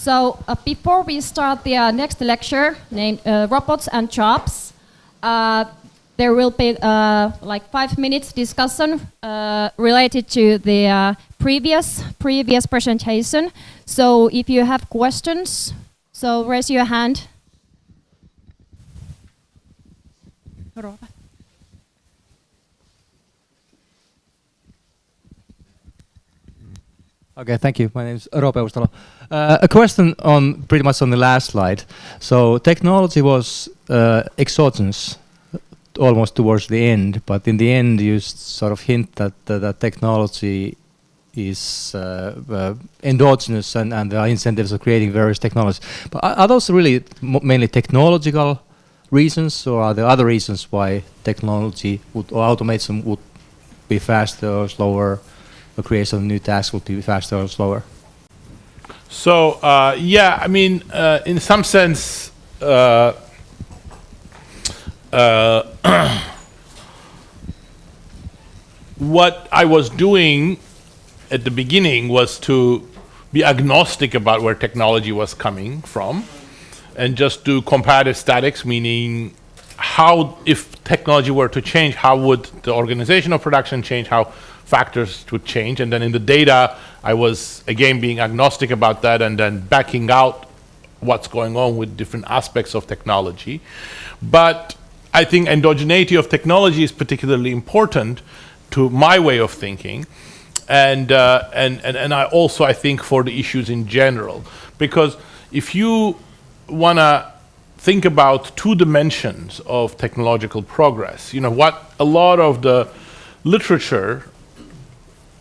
So before we start the next lecture named Robots and Jobs, there will be like 5 minutes discussion related to the previous presentation. So if you have questions, so raise your hand. Okay, thank you. My name is Roope Uustalo. A question on pretty much on the last slide. So technology was exogenous almost towards the end, but in the end you sort of hint that that technology is endogenous and there are incentives of creating various technologies. But are those really mainly technological reasons, or are there other reasons why technology would, or automation would be faster or slower? The creation of new tasks would be faster or slower? So yeah, I mean, in some sense, what I was doing at the beginning was to be agnostic about where technology was coming from, and just do comparative statics, meaning how, if technology were to change, how would the organization of production change, how factors would change. And then in the data, I was again being agnostic about that and then backing out what's going on with different aspects of technology. But I think endogeneity of technology is particularly important to my way of thinking, and I also, I think, for the issues in general, because if you want to think about 2 dimensions of technological progress, you know, what a lot of the literature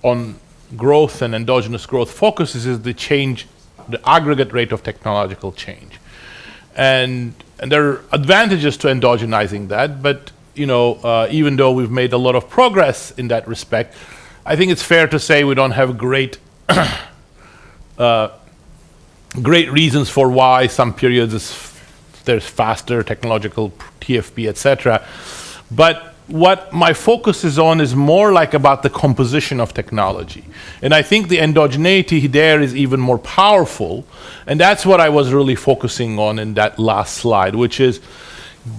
on growth and endogenous growth focuses is the change, the aggregate rate of technological change. And there are advantages to endogenizing that, but you know, even though we've made a lot of progress in that respect, I think it's fair to say we don't have great great reasons for why some periods there's faster technological TFP, etc. But what my focus is on is more like about the composition of technology. And I think the endogeneity there is even more powerful. And that's what I was really focusing on in that last slide, which is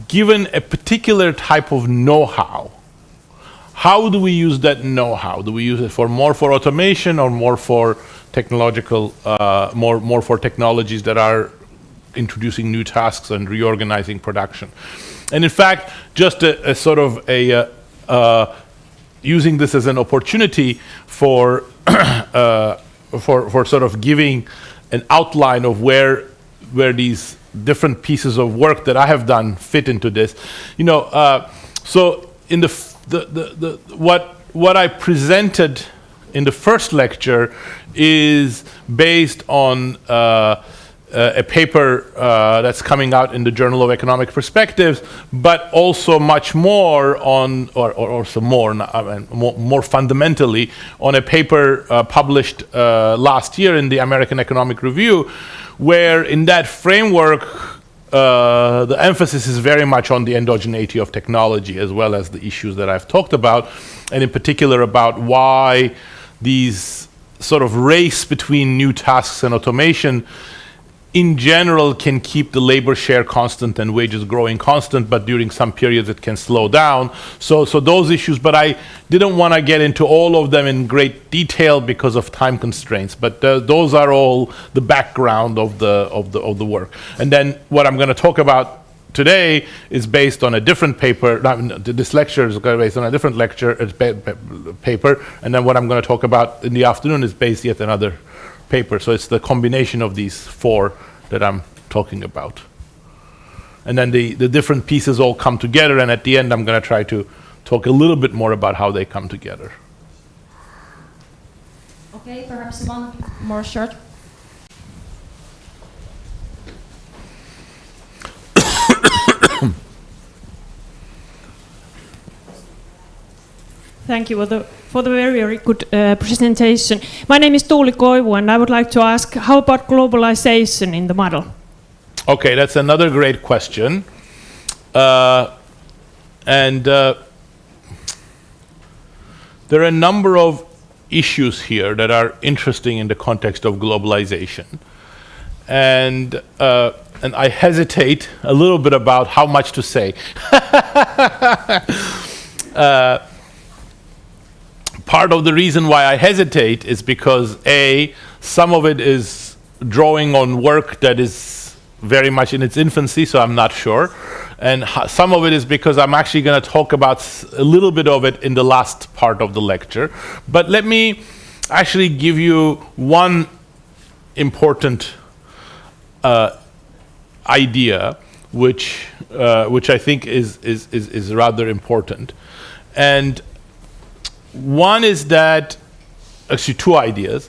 given a particular type of know-how, how do we use that know-how? Do we use it more for automation or more for technological, more for technologies that are introducing new tasks and reorganizing production? And in fact, just a sort of a using this as an opportunity for sort of giving an outline of where these different pieces of work that I have done fit into this. You know, so in what I presented in the first lecture is based on a paper that's coming out in the Journal of Economic Perspectives, but also much more on, or some more, more fundamentally, on a paper published last year in the American Economic Review, where in that framework, the emphasis is very much on the endogeneity of technology, as well as the issues that I've talked about, and in particular about why these sort of race between new tasks and automation in general can keep the labor share constant and wages growing constant, but during some periods it can slow down. So those issues, but I didn't want to get into all of them in great detail because of time constraints. But those are all the background of the work. And then what I'm going to talk about today is based on a different paper. This lecture is based on a different paper, and then what I'm going to talk about in the afternoon is based yet another paper. So it's the combination of these 4 that I'm talking about. And then the different pieces all come together, and at the end I'm going to try to talk a little bit more about how they come together. Okay, perhaps one more short. Thank you for the very, very good presentation. My name is Tuuli Koivu, and I would like to ask, how about globalization in the model? Okay, that's another great question. There are a number of issues here that are interesting in the context of globalization. and I hesitate a little bit about how much to say. Part of the reason why I hesitate is because some of it is drawing on work that is very much in its infancy, so I'm not sure. And some of it is because I'm actually going to talk about a little bit of it in the last part of the lecture. But let me actually give you one important idea, which I think is rather important. And one is that, actually two ideas.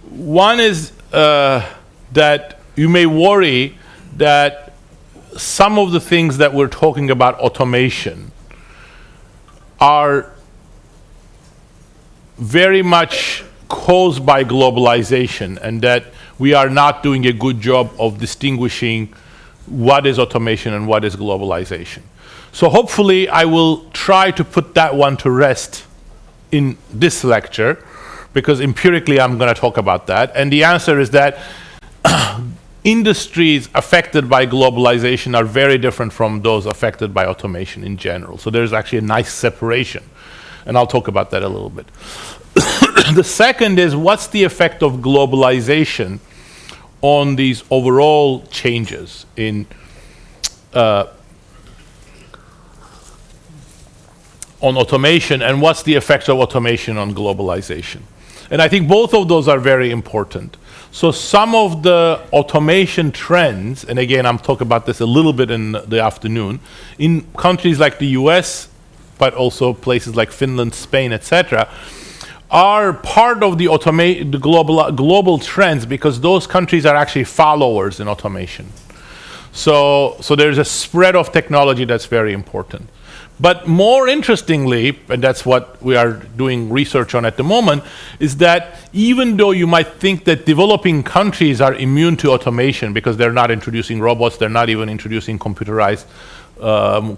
One is that you may worry that some of the things that we're talking about automation are very much caused by globalization, and that we are not doing a good job of distinguishing what is automation and what is globalization. So hopefully I will try to put that one to rest in this lecture, because empirically I'm going to talk about that. And the answer is that industries affected by globalization are very different from those affected by automation in general. So there's actually a nice separation, and I'll talk about that a little bit. The second is, what's the effect of globalization on these overall changes in on automation, and what's the effect of automation on globalization? And I think both of those are very important. So some of the automation trends, and again, I'm talking about this a little bit in the afternoon, in countries like the US, but also places like Finland, Spain, etc., are part of the global trends, because those countries are actually followers in automation. So there's a spread of technology that's very important. But more interestingly, and that's what we are doing research on at the moment, is that even though you might think that developing countries are immune to automation because they're not introducing robots, they're not even introducing computerized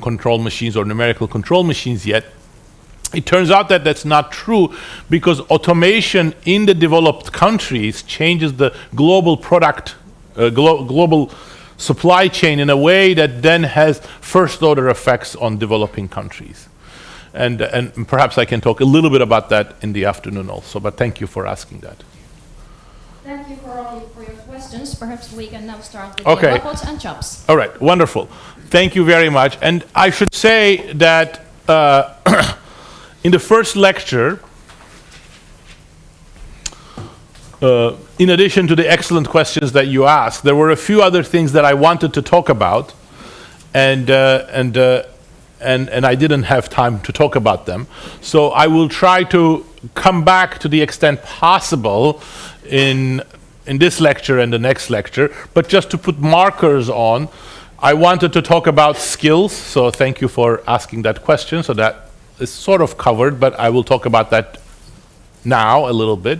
control machines or numerical control machines yet, it turns out that that's not true, because automation in the developed countries changes the global product, global supply chain in a way that then has first-order effects on developing countries. And perhaps I can talk a little bit about that in the afternoon also, but thank you for asking that. Thank you for your questions. Perhaps we can now start with Okay. the robots and jobs. All right, wonderful. Thank you very much. And I should say that in the first lecture, in addition to the excellent questions that you asked, there were a few other things that I wanted to talk about, and I didn't have time to talk about them. So I will try to come back to the extent possible in this lecture and the next lecture. But just to put markers on, I wanted to talk about skills. So thank you for asking that question. So that is sort of covered, but I will talk about that now a little bit.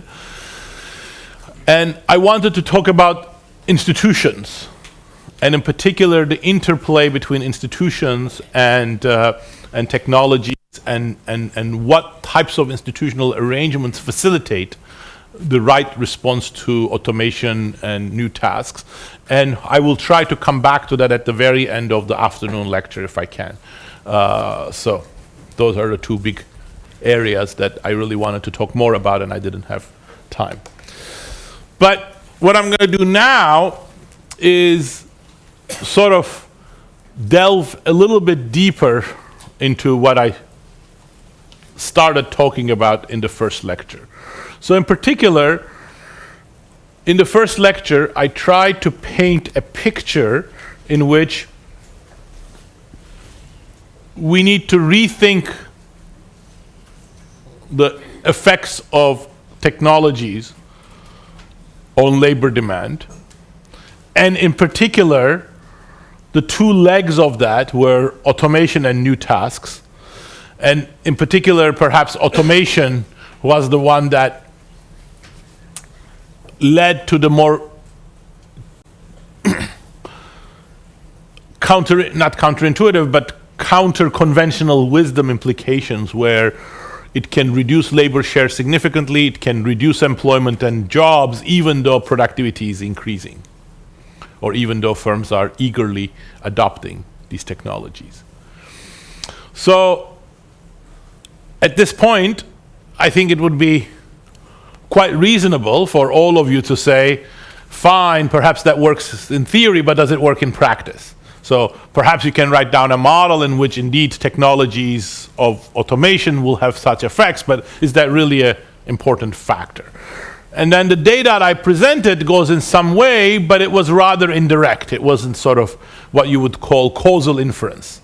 And I wanted to talk about institutions, and in particular the interplay between institutions and technologies, and what types of institutional arrangements facilitate the right response to automation and new tasks. And I will try to come back to that at the very end of the afternoon lecture if I can. So those are the two big areas that I really wanted to talk more about, and I didn't have time. But what I'm going to do now is sort of delve a little bit deeper into what I started talking about in the first lecture. So in particular, in the first lecture, I tried to paint a picture in which we need to rethink the effects of technologies on labor demand. And in particular, the two legs of that were automation and new tasks. And in particular, perhaps automation was the one that led to the more not counterintuitive, but counter-conventional wisdom implications, where it can reduce labor share significantly, it can reduce employment and jobs, even though productivity is increasing. or even though firms are eagerly adopting these technologies. So at this point, I think it would be quite reasonable for all of you to say, fine, perhaps that works in theory, but does it work in practice? So perhaps you can write down a model in which indeed technologies of automation will have such effects, but is that really an important factor? And then the data I presented goes in some way, but it was rather indirect. It wasn't sort of what you would call causal inference,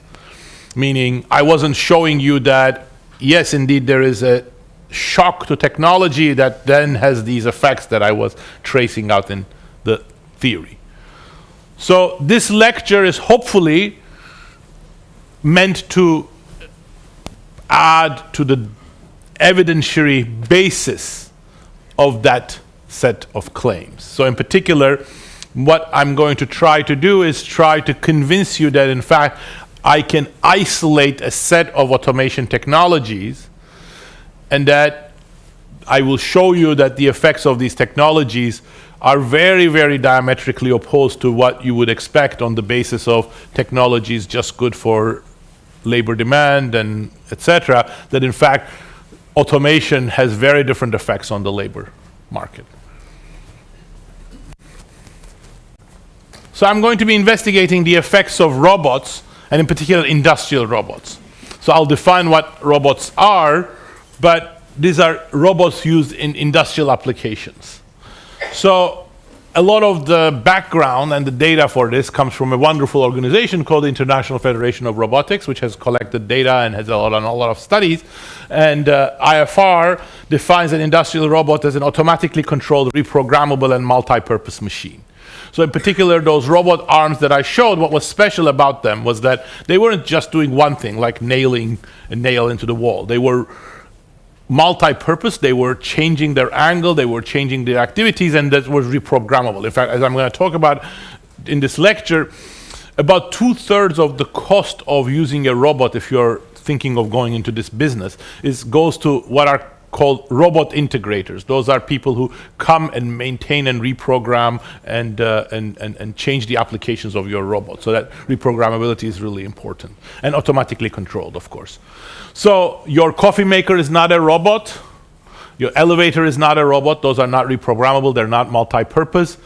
meaning I wasn't showing you that, yes, indeed, there is a shock to technology that then has these effects that I was tracing out in the theory. So this lecture is hopefully meant to add to the evidentiary basis of that set of claims. So in particular, what I'm going to try to do is try to convince you that in fact I can isolate a set of automation technologies, and that I will show you that the effects of these technologies are very, very diametrically opposed to what you would expect on the basis of technologies just good for labor demand and etc., that in fact automation has very different effects on the labor market. So I'm going to be investigating the effects of robots, and in particular industrial robots. So I'll define what robots are, but these are robots used in industrial applications. So a lot of the background and the data for this comes from a wonderful organization called the International Federation of Robotics, which has collected data and has done a lot of studies. And IFR defines an industrial robot as an automatically controlled, reprogrammable, and multi-purpose machine. So in particular, those robot arms that I showed, what was special about them was that they weren't just doing one thing, like nailing a nail into the wall. They were multi-purpose, they were changing their angle, they were changing their activities, and that was reprogrammable. In fact, as I'm going to talk about in this lecture, about 2/3 of the cost of using a robot, if you're thinking of going into this business, goes to what are called robot integrators. Those are people who come and maintain and reprogram and change the applications of your robot. So that reprogrammability is really important, and automatically controlled, of course. So your coffee maker is not a robot. Your elevator is not a robot. Those are not reprogrammable. They're not multi-purpose.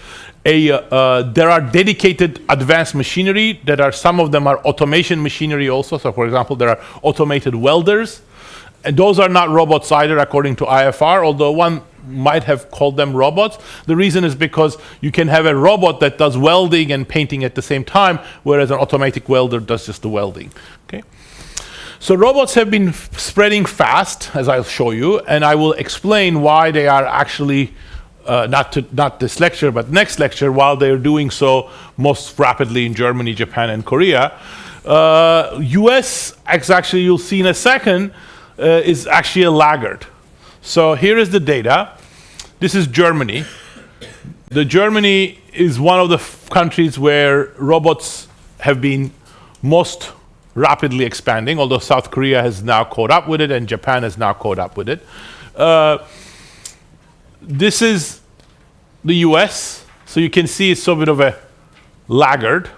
There are dedicated advanced machinery that are, some of them are automation machinery also. So for example, there are automated welders. And those are not robots either, according to IFR, although one might have called them robots. The reason is because you can have a robot that does welding and painting at the same time, whereas an automatic welder does just the welding. Okay? So robots have been spreading fast, as I'll show you, and I will explain why they are actually, not this lecture, but next lecture, while they're doing so most rapidly in Germany, Japan, and Korea. US, actually you'll see in a second, is actually a laggard. So here is the data. This is Germany. Germany is one of the countries where robots have been most rapidly expanding, although South Korea has now caught up with it and Japan has now caught up with it. This is the US. So you can see it's a bit of a laggard.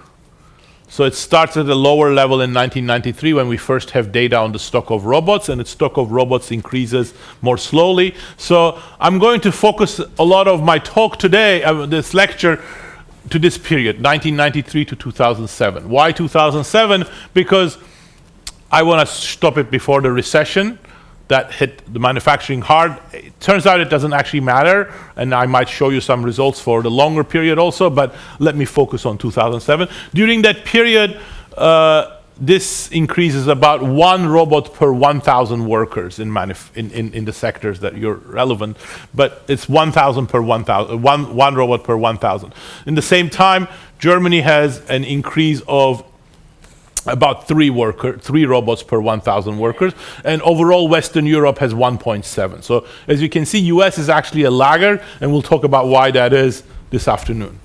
So it starts at a lower level in 1993 when we first have data on the stock of robots, and its stock of robots increases more slowly. So I'm going to focus a lot of my talk today, this lecture, to this period, 1993 to 2007. Why 2007? Because I want to stop it before the recession that hit the manufacturing hard. It turns out it doesn't actually matter, and I might show you some results for the longer period also, but let me focus on 2007. During that period, this increases about 1 robot per 1,000 workers in the sectors that you're relevant, but it's 1,000 per 1,000, one robot per 1,000. In the same time, Germany has an increase of about 3 robots per 1,000 workers, and overall Western Europe has 1.7. So as you can see, US is actually a laggard, and we'll talk about why that is this afternoon.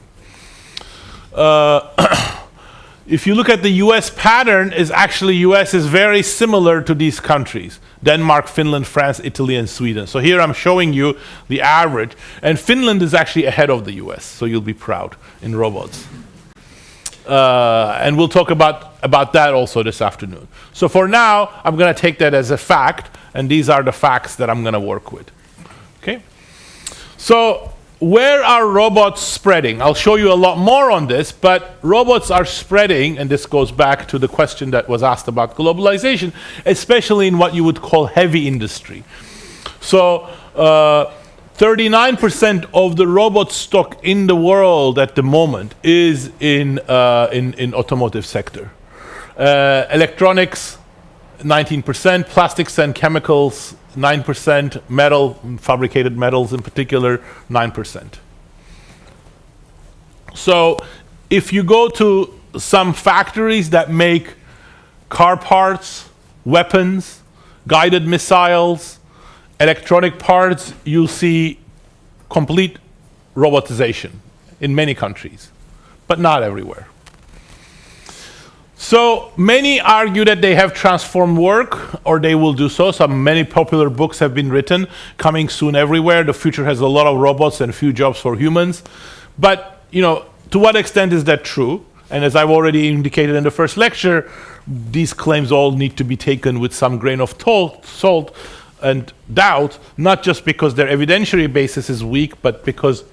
If you look at the US pattern, US is very similar to these countries: Denmark, Finland, France, Italy, and Sweden. So here I'm showing you the average, and Finland is actually ahead of the US, so you'll be proud in robots. And we'll talk about that also this afternoon. So for now, I'm going to take that as a fact, and these are the facts that I'm going to work with. Okay? So where are robots spreading? I'll show you a lot more on this, but robots are spreading, and this goes back to the question that was asked about globalization, especially in what you would call heavy industry. So 39% of the robot stock in the world at the moment is in automotive sector. Electronics, 19%, plastics and chemicals, 9%, metal, fabricated metals in particular, 9%. So if you go to some factories that make car parts, weapons, guided missiles, electronic parts, you'll see complete robotization in many countries, but not everywhere. So many argue that they have transformed work, or they will do so. Many popular books have been written, coming soon everywhere. The future has a lot of robots and few jobs for humans. But, to what extent is that true? And as I've already indicated in the first lecture, these claims all need to be taken with some grain of salt and doubt, not just because their evidentiary basis is weak, but because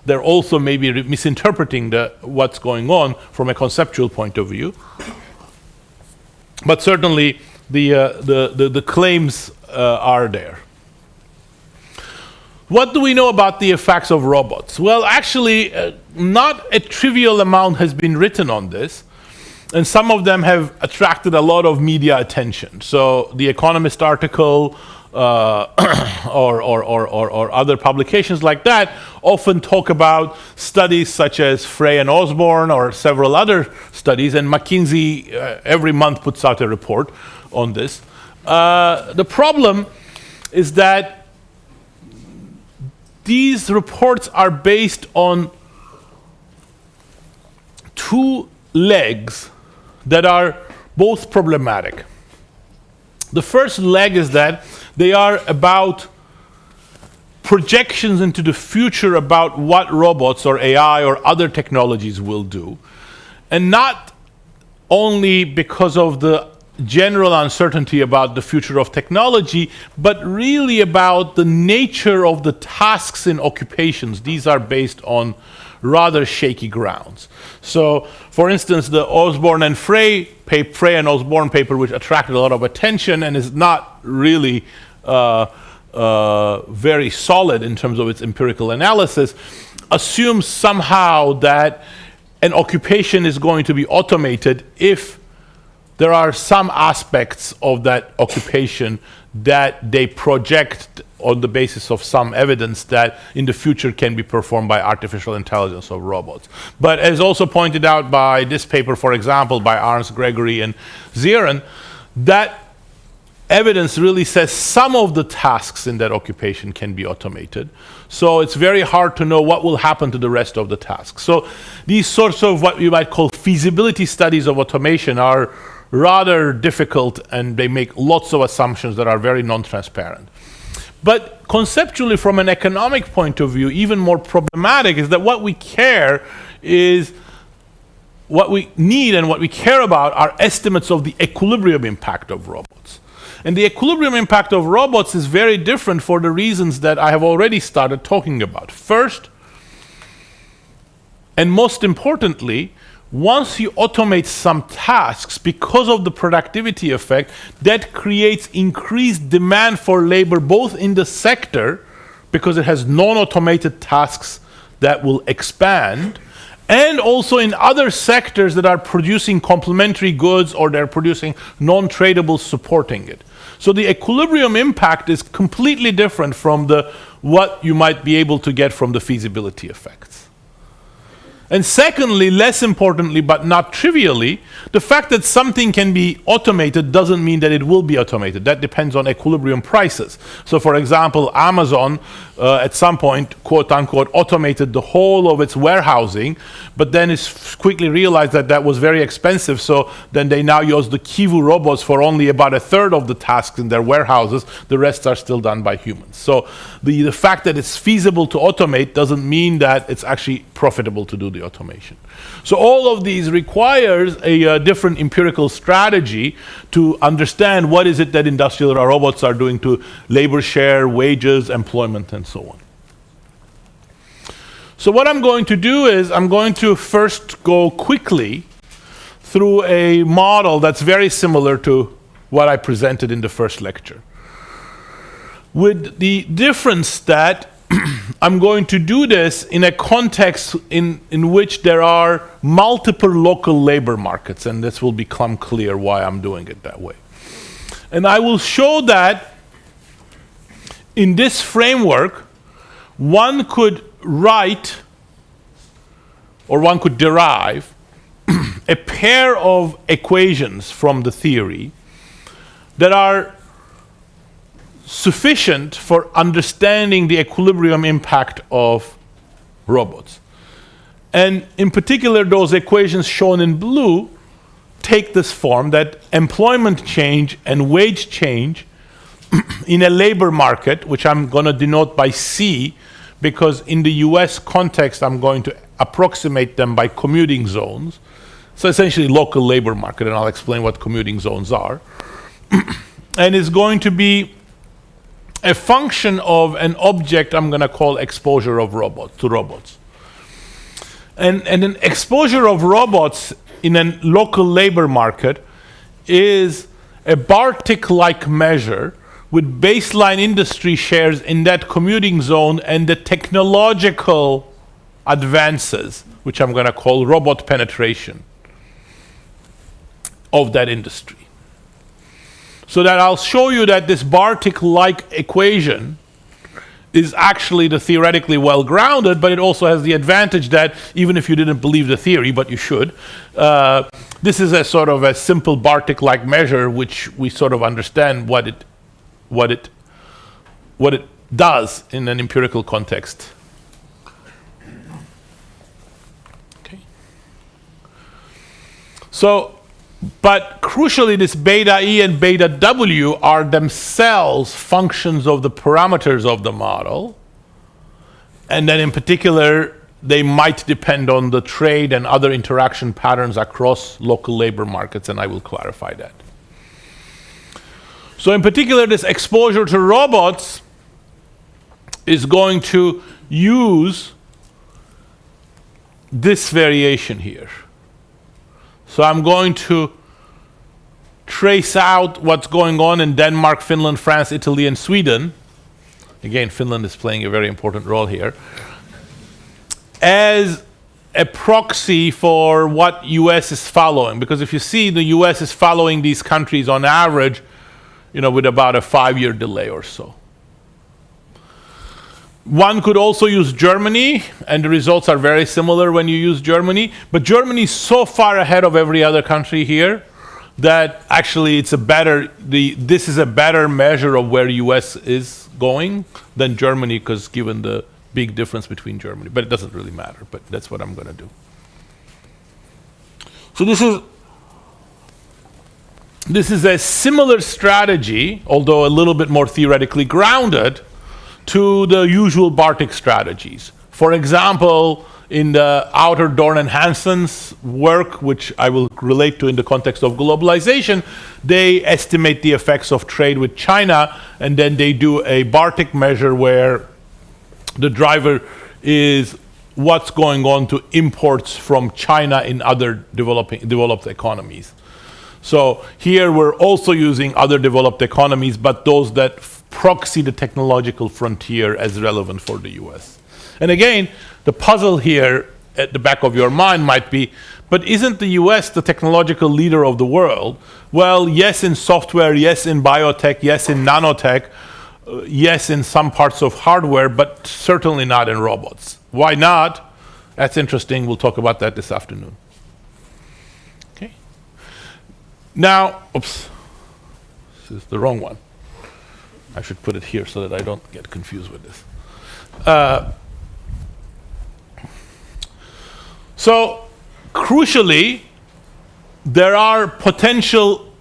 they're also maybe misinterpreting what's going on from a conceptual point of view. But certainly the claims are there. What do we know about the effects of robots? Well, actually, not a trivial amount has been written on this, and some of them have attracted a lot of media attention. So the Economist article, or other publications like that often talk about studies such as Frey and Osborne or several other studies, and McKinsey every month puts out a report on this. The problem is that these reports are based on two legs that are both problematic. The first leg is that they are about projections into the future about what robots or AI or other technologies will do, and not only because of the general uncertainty about the future of technology, but really about the nature of the tasks and occupations. These are based on rather shaky grounds. So, for instance, the Osborne and Frey and Osborne paper, which attracted a lot of attention and is not really very solid in terms of its empirical analysis, assumes somehow that an occupation is going to be automated if there are some aspects of that occupation that they project on the basis of some evidence that in the future can be performed by artificial intelligence or robots. But as also pointed out by this paper, for example, by Arns, Gregory, and Zieren, that evidence really says some of the tasks in that occupation can be automated. So it's very hard to know what will happen to the rest of the tasks. So these sorts of what you might call feasibility studies of automation are rather difficult, and they make lots of assumptions that are very non-transparent. But conceptually, from an economic point of view, even more problematic is that what we care is, what we need and what we care about are estimates of the equilibrium impact of robots. And the equilibrium impact of robots is very different for the reasons that I have already started talking about. First, and most importantly, once you automate some tasks, because of the productivity effect, that creates increased demand for labor both in the sector, because it has non-automated tasks that will expand, and also in other sectors that are producing complementary goods or they're producing non-tradables supporting it. So the equilibrium impact is completely different from what you might be able to get from the feasibility effects. And secondly, less importantly, but not trivially, the fact that something can be automated doesn't mean that it will be automated. That depends on equilibrium prices. So for example, Amazon at some point, quote unquote, automated the whole of its warehousing, but then it's quickly realized that that was very expensive. So then they now use the Kivu robots for only about a third of the tasks in their warehouses. The rest are still done by humans. So the fact that it's feasible to automate doesn't mean that it's actually profitable to do the automation. So all of these requires a different empirical strategy to understand what is it that industrial robots are doing to labor share, wages, employment, and so on. So what I'm going to do is I'm going to first go quickly through a model that's very similar to what I presented in the first lecture, with the difference that I'm going to do this in a context in which there are multiple local labor markets, and this will become clear why I'm doing it that way. And I will show that in this framework, one could write, or one could derive, a pair of equations from the theory that are sufficient for understanding the equilibrium impact of robots. And in particular, those equations shown in blue take this form, that employment change and wage change in a labor market, which I'm going to denote by C, because in the US context, I'm going to approximate them by commuting zones. So essentially local labor market, and I'll explain what commuting zones are. And it's going to be a function of an object I'm going to call exposure of robots. And an exposure of robots in a local labor market is a Bartik-like measure with baseline industry shares in that commuting zone and the technological advances, which I'm going to call robot penetration of that industry. So that I'll show you that this Bartik-like equation is actually the theoretically well-grounded, but it also has the advantage that even if you didn't believe the theory, but you should, this is a sort of a simple Bartik-like measure which we sort of understand what it does in an empirical context. Okay. So, but crucially, this beta E and beta W are themselves functions of the parameters of the model. And then in particular, they might depend on the trade and other interaction patterns across local labor markets, and I will clarify that. So in particular, this exposure to robots is going to use this variation here. So I'm going to trace out what's going on in Denmark, Finland, France, Italy, and Sweden. Again, Finland is playing a very important role here, as a proxy for what US is following. Because if you see, the US is following these countries on average, with about a 5-year delay or so. One could also use Germany, and the results are very similar when you use Germany. But Germany is so far ahead of every other country here that actually this is a better measure of where US is going than Germany, because given the big difference between Germany. But it doesn't really matter, but that's what I'm going to do. So this is a similar strategy, although a little bit more theoretically grounded, to the usual Bartik strategies. For example, in the Outer Dorn and Hansen's work, which I will relate to in the context of globalization, they estimate the effects of trade with China, and then they do a Bartik measure where the driver is what's going on to imports from China in other developed economies. So here we're also using other developed economies, but those that proxy the technological frontier as relevant for the US. And again, the puzzle here at the back of your mind might be, but isn't the US the technological leader of the world? Well, yes in software, yes in biotech, yes in nanotech, yes in some parts of hardware, but certainly not in robots. Why not? That's interesting. We'll talk about that this afternoon. Okay. Now, oops, this is the wrong one. I should put it here so that I don't get confused with this. So, crucially, there are potential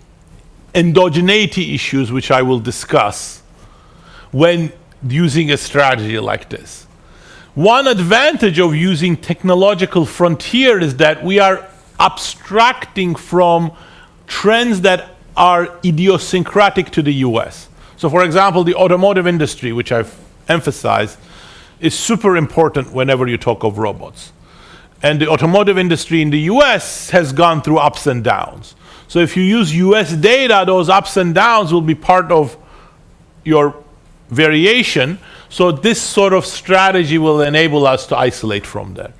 endogeneity issues which I will discuss when using a strategy like this. One advantage of using technological frontier is that we are abstracting from trends that are idiosyncratic to the US. So for example, the automotive industry, which I've emphasized, is super important whenever you talk of robots. And the automotive industry in the US has gone through ups and downs. So if you use US data, those ups and downs will be part of your variation. So this sort of strategy will enable us to isolate from that.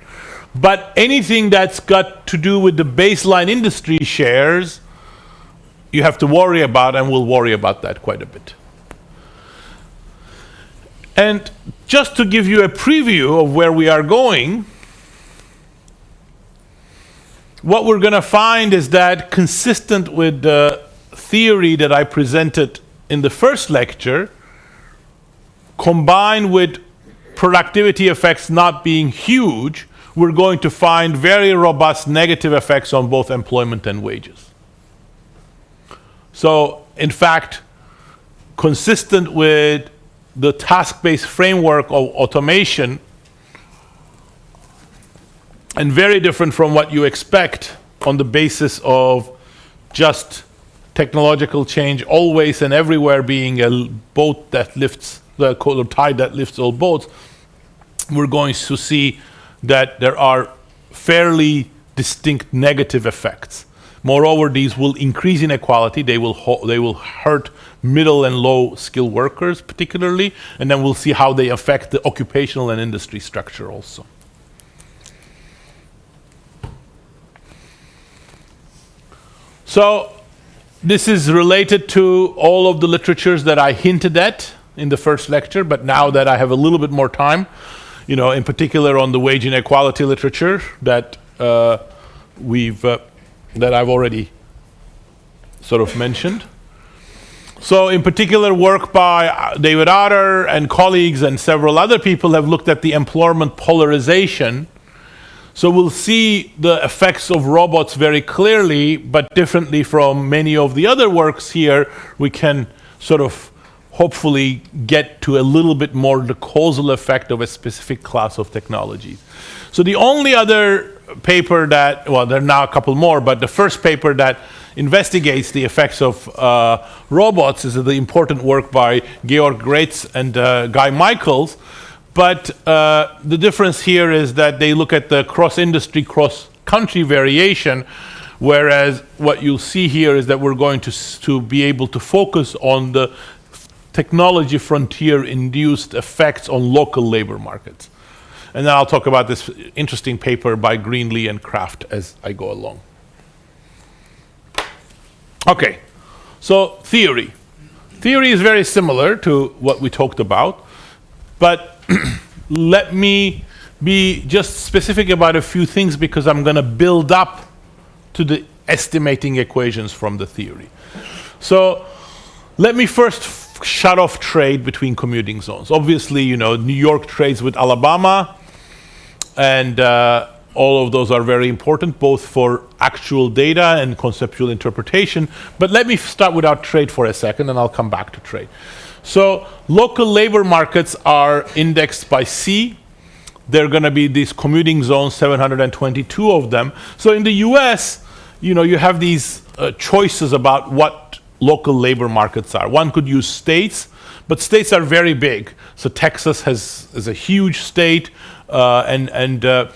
But anything that's got to do with the baseline industry shares, you have to worry about, and we'll worry about that quite a bit. And just to give you a preview of where we are going, what we're going to find is that, consistent with the theory that I presented in the first lecture, combined with productivity effects not being huge, we're going to find very robust negative effects on both employment and wages. So, in fact, consistent with the task-based framework of automation, and very different from what you expect on the basis of just technological change always and everywhere being a boat that lifts, the tide that lifts all boats, we're going to see that there are fairly distinct negative effects. Moreover, these will increase inequality. They will hurt middle and low skill workers particularly, and then we'll see how they affect the occupational and industry structure also. So this is related to all of the literatures that I hinted at in the first lecture, but now that I have a little bit more time, in particular on the wage inequality literature that that I've already sort of mentioned. So in particular, work by David Otter and colleagues and several other people have looked at the employment polarization. So we'll see the effects of robots very clearly, but differently from many of the other works here, we can sort of hopefully get to a little bit more the causal effect of a specific class of technologies. So the only other paper that, well, there are now a couple more, but the first paper that investigates the effects of robots is the important work by Georg Greitz and Guy Michaels. But the difference here is that they look at the cross-industry, cross-country variation, whereas what you'll see here is that we're going to be able to focus on the technology frontier-induced effects on local labor markets. And then I'll talk about this interesting paper by Greenlee and Kraft as I go along. Okay, so theory. Theory is very similar to what we talked about, but let me be just specific about a few things because I'm going to build up to the estimating equations from the theory. So let me first shut off trade between commuting zones. Obviously, New York trades with Alabama, and all of those are very important, both for actual data and conceptual interpretation. But let me start without trade for a second, and I'll come back to trade. So local labor markets are indexed by C. They're going to be these commuting zones, 722 of them. So in the US, you have these choices about what local labor markets are. One could use states, but states are very big. So Texas is a huge state, so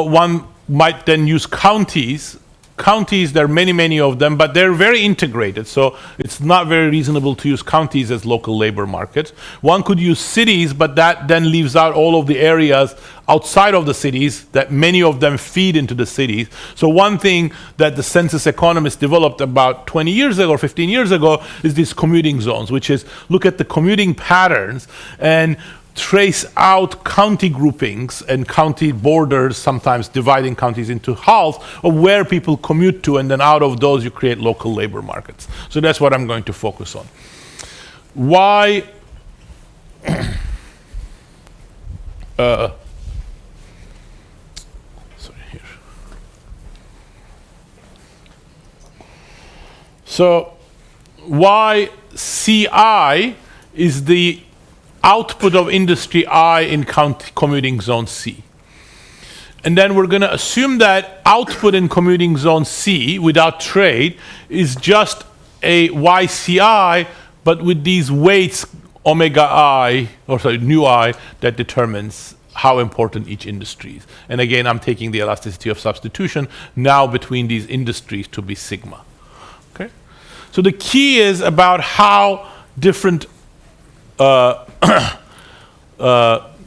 one might then use counties. Counties, there are many, many of them, but they're very integrated. So it's not very reasonable to use counties as local labor markets. One could use cities, but that then leaves out all of the areas outside of the cities that many of them feed into the cities. So one thing that the census economists developed about 20 years ago or 15 years ago is these commuting zones, which is look at the commuting patterns and trace out county groupings and county borders, sometimes dividing counties into halves of where people commute to, and then out of those you create local labor markets. So that's what I'm going to focus on. Why So why CI is the output of industry I in commuting zone C. And then we're going to assume that output in commuting zone C without trade is just a YCI, but with these weights omega I, or sorry, nu I, that determines how important each industry is. And again, I'm taking the elasticity of substitution now between these industries to be sigma. Okay? So the key is about how different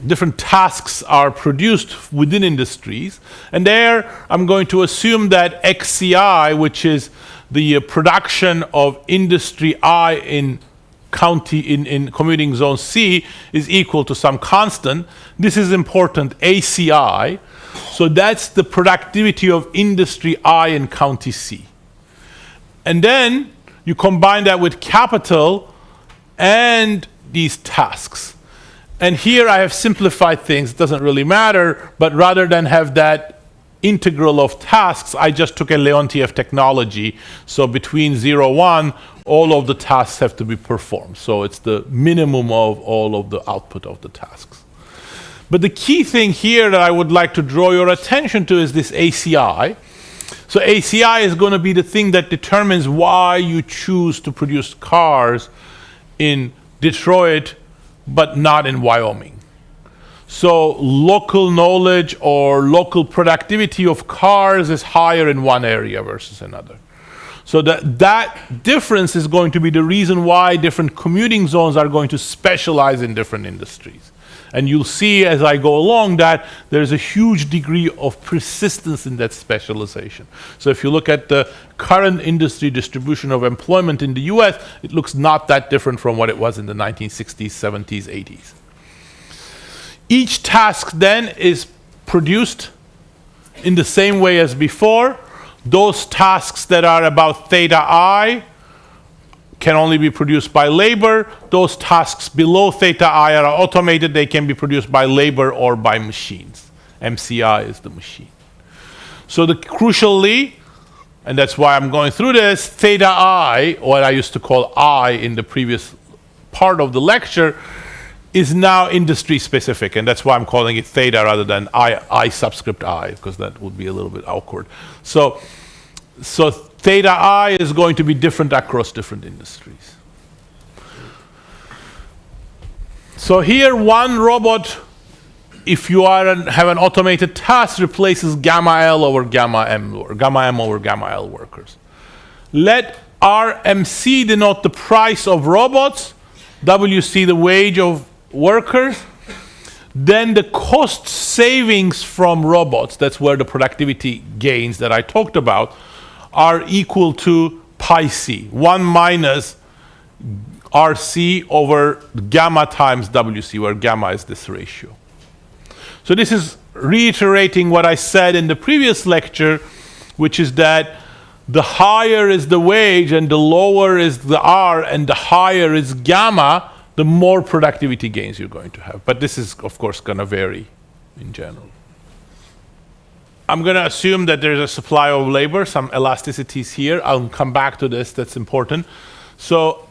different tasks are produced within industries. And there I'm going to assume that XCI, which is the production of industry I in commuting zone C, is equal to some constant. This is important, ACI. So that's the productivity of industry I in county C. And then you combine that with capital and these tasks. And here I have simplified things, it doesn't really matter, but rather than have that integral of tasks, I just took a Leontief technology. So between 0, 1, all of the tasks have to be performed. So it's the minimum of all of the output of the tasks. But the key thing here that I would like to draw your attention to is this ACI. So ACI is going to be the thing that determines why you choose to produce cars in Detroit but not in Wyoming. So local knowledge or local productivity of cars is higher in one area versus another. So that difference is going to be the reason why different commuting zones are going to specialize in different industries. And you'll see as I go along that there's a huge degree of persistence in that specialization. So if you look at the current industry distribution of employment in the US, it looks not that different from what it was in the 1960s, 70s, 80s. Each task then is produced in the same way as before. Those tasks that are about theta I can only be produced by labor. Those tasks below theta I are automated. They can be produced by labor or by machines. MCI is the machine. So crucially, and that's why I'm going through this, theta I, what I used to call I in the previous part of the lecture, is now industry specific, and that's why I'm calling it theta rather than I subscript I, because that would be a little bit awkward. So theta I is going to be different across different industries. So here one robot, if you have an automated task, replaces gamma L over gamma M, or gamma M over gamma L workers. Let RMC denote the price of robots, WC the wage of workers, then the cost savings from robots, that's where the productivity gains that I talked about, are equal to pi c, 1 minus RC over gamma times WC, where gamma is this ratio. So this is reiterating what I said in the previous lecture, which is that the higher is the wage and the lower is the R and the higher is gamma, the more productivity gains you're going to have. But this is, of course, going to vary in general. I'm going to assume that there's a supply of labor, some elasticities here. I'll come back to this, that's important. So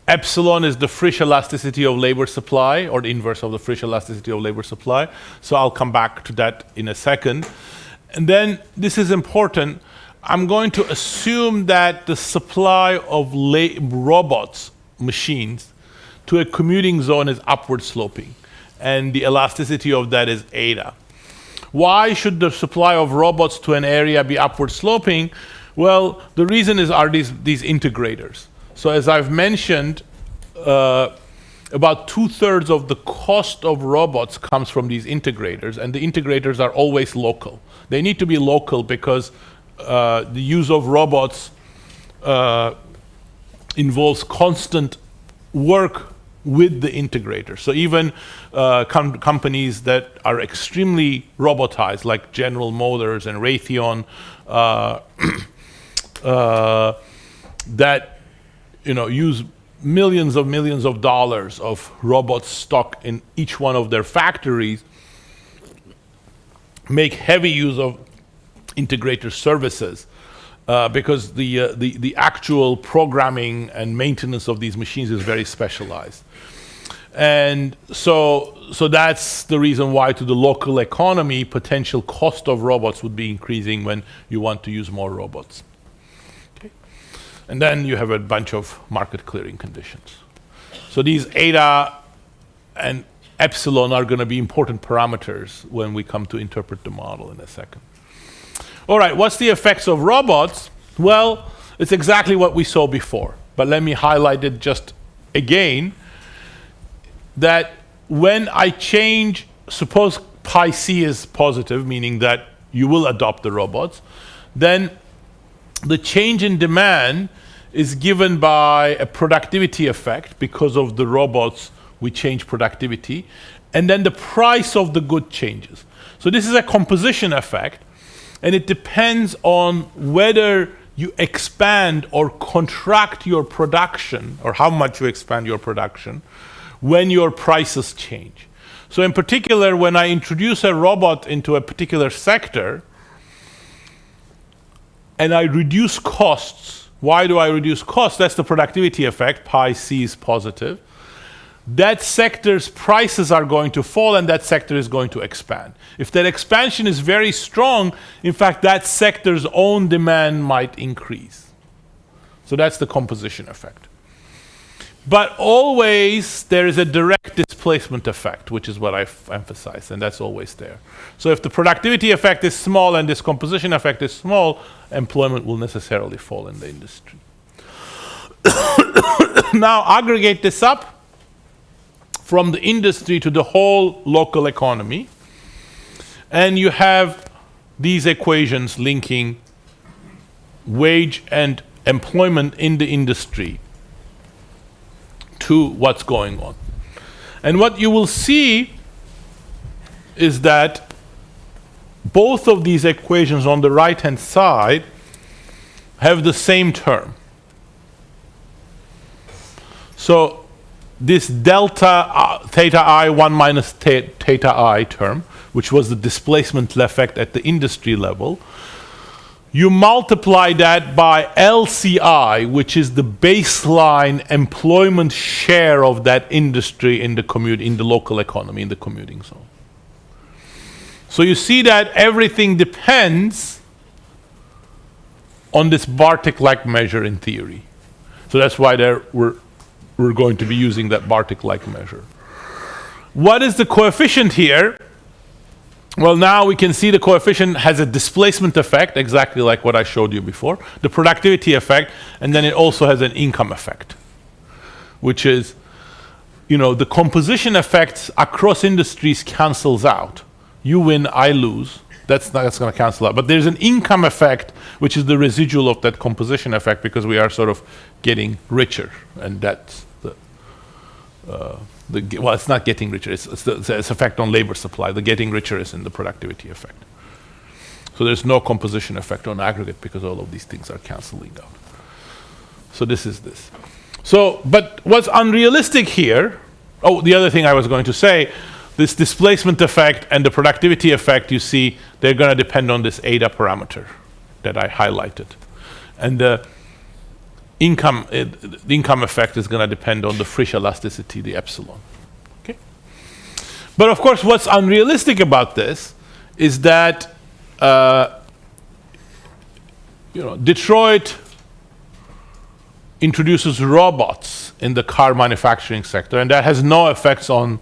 epsilon is the Frisch elasticity of labor supply, or the inverse of the Frisch elasticity of labor supply. So I'll come back to that in a second. And then, this is important, I'm going to assume that the supply of robots, machines, to a commuting zone is upward sloping. And the elasticity of that is eta. Why should the supply of robots to an area be upward sloping? Well, the reason are these integrators. So as I've mentioned, about 2/3 of the cost of robots comes from these integrators, and the integrators are always local. They need to be local because the use of robots involves constant work with the integrator. So even companies that are extremely robotized, like General Motors and Raytheon, that use millions of dollars of robots stock in each one of their factories, make heavy use of integrator services. Because the actual programming and maintenance of these machines is very specialized. And so that's the reason why to the local economy, potential cost of robots would be increasing when you want to use more robots. Okay. And then you have a bunch of market clearing conditions. So these eta and epsilon are going to be important parameters when we come to interpret the model in a second. All right, what's the effects of robots? Well, it's exactly what we saw before, but let me highlight it just again, that when I change, suppose pi c is positive, meaning that you will adopt the robots, then the change in demand is given by a productivity effect. Because of the robots, we change productivity, and then the price of the good changes. So this is a composition effect, and it depends on whether you expand or contract your production, or how much you expand your production, when your prices change. So in particular, when I introduce a robot into a particular sector, and I reduce costs. Why do I reduce costs? That's the productivity effect, pi c is positive. That sector's prices are going to fall, and that sector is going to expand. If that expansion is very strong, in fact, that sector's own demand might increase. So that's the composition effect. But always there is a direct displacement effect, which is what I've emphasized, and that's always there. So if the productivity effect is small and this composition effect is small, employment will necessarily fall in the industry. Now aggregate this up from the industry to the whole local economy, and you have these equations linking wage and employment in the industry to what's going on. And what you will see is that both of these equations on the right-hand side have the same term. So this delta theta I 1 minus theta I term, which was the displacement effect at the industry level, you multiply that by LCI, which is the baseline employment share of that industry in the local economy, in the commuting zone. So you see that everything depends on this Bartik-like measure in theory. So that's why we're going to be using that Bartik-like measure. What is the coefficient here? Well, now we can see the coefficient has a displacement effect, exactly like what I showed you before, the productivity effect, and then it also has an income effect, which is, the composition effects across industries cancels out. You win, I lose. That's going to cancel out. But there's an income effect, which is the residual of that composition effect, because we are sort of getting richer, and that's well, it's not getting richer. It's effect on labor supply. The getting richer is in the productivity effect. So there's no composition effect on aggregate because all of these things are canceling out. So this is this. So, but what's unrealistic here? Oh, the other thing I was going to say, this displacement effect and the productivity effect, you see, they're going to depend on this eta parameter that I highlighted, and the income effect is going to depend on the Frisch elasticity, the epsilon. Okay. But of course, what's unrealistic about this is that Detroit introduces robots in the car manufacturing sector, and that has no effects on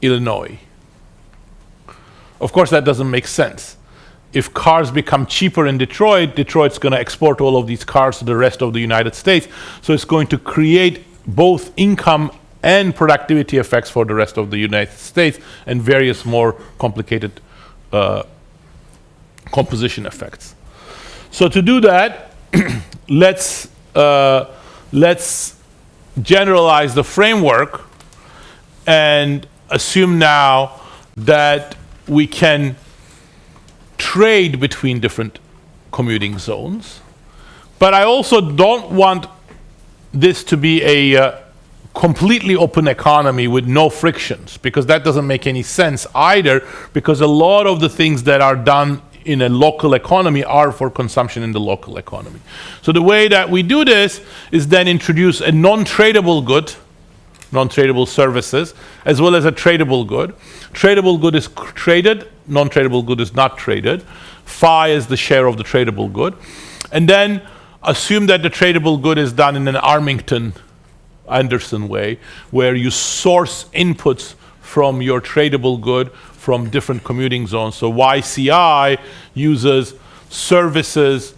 Illinois. Of course, that doesn't make sense. If cars become cheaper in Detroit, Detroit's going to export all of these cars to the rest of the United States. So it's going to create both income and productivity effects for the rest of the United States and various more complicated composition effects. So to do that, let's generalize the framework and assume now that we can trade between different commuting zones. But I also don't want this to be a completely open economy with no frictions, because that doesn't make any sense either, because a lot of the things that are done in a local economy are for consumption in the local economy. So the way that we do this is then introduce a non-tradable good, non-tradable services, as well as a tradable good. Tradable good is traded, non-tradable good is not traded. Phi is the share of the tradable good. And then assume that the tradable good is done in an Armington-Anderson way, where you source inputs from your tradable good from different commuting zones. So YCI uses services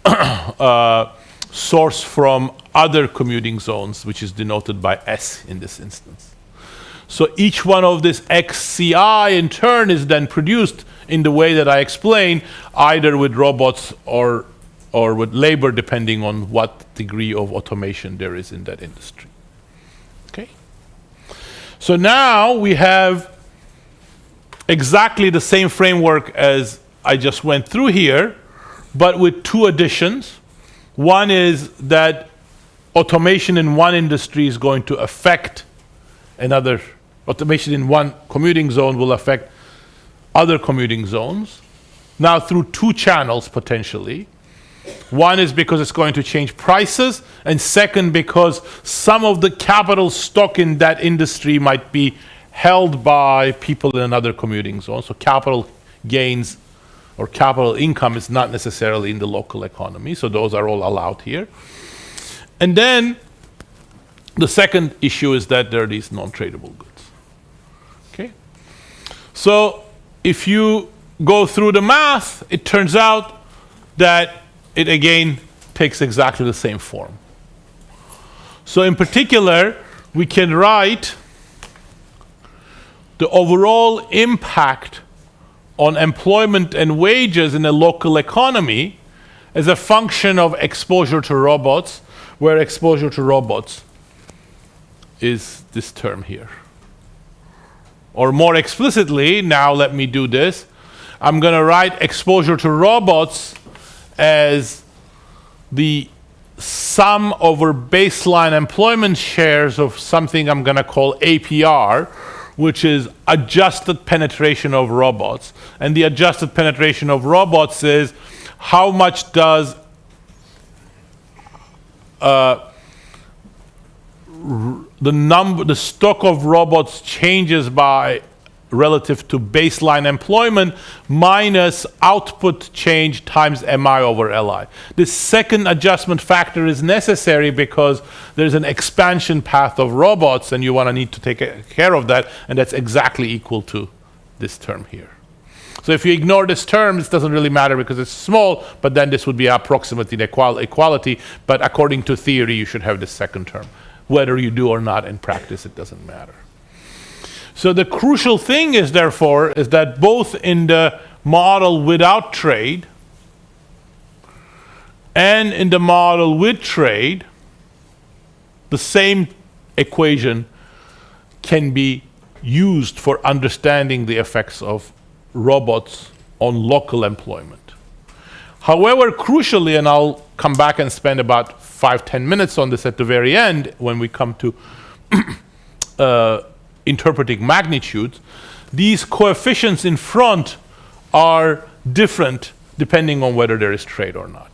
sourced from other commuting zones, which is denoted by S in this instance. So each one of this XCI in turn is then produced in the way that I explained, either with robots or with labor, depending on what degree of automation there is in that industry. Okay. So now we have exactly the same framework as I just went through here, but with two additions. One is that automation in one industry is going to affect another. Automation in one commuting zone will affect other commuting zones. Now through two channels potentially. One is because it's going to change prices, and second because some of the capital stock in that industry might be held by people in another commuting zone. So capital gains or capital income is not necessarily in the local economy. So those are all allowed here. And then the second issue is that there are these non-tradable goods. Okay. So if you go through the math, it turns out that it again takes exactly the same form. So in particular, we can write the overall impact on employment and wages in a local economy as a function of exposure to robots, where exposure to robots is this term here. Or more explicitly, now let me do this. I'm going to write exposure to robots as the sum over baseline employment shares of something I'm going to call APR, which is adjusted penetration of robots. And the adjusted penetration of robots is how much does the stock of robots changes by relative to baseline employment minus output change times MI over LI. This second adjustment factor is necessary because there's an expansion path of robots and you want to need to take care of that, and that's exactly equal to this term here. So if you ignore this term, this doesn't really matter because it's small, but then this would be approximately equality, but according to theory you should have this second term. Whether you do or not in practice, it doesn't matter. So the crucial thing is, therefore, is that both in the model without trade and in the model with trade, the same equation can be used for understanding the effects of robots on local employment. However, crucially, and I'll come back and spend about 5-10 minutes on this at the very end when we come to interpreting magnitudes, these coefficients in front are different depending on whether there is trade or not.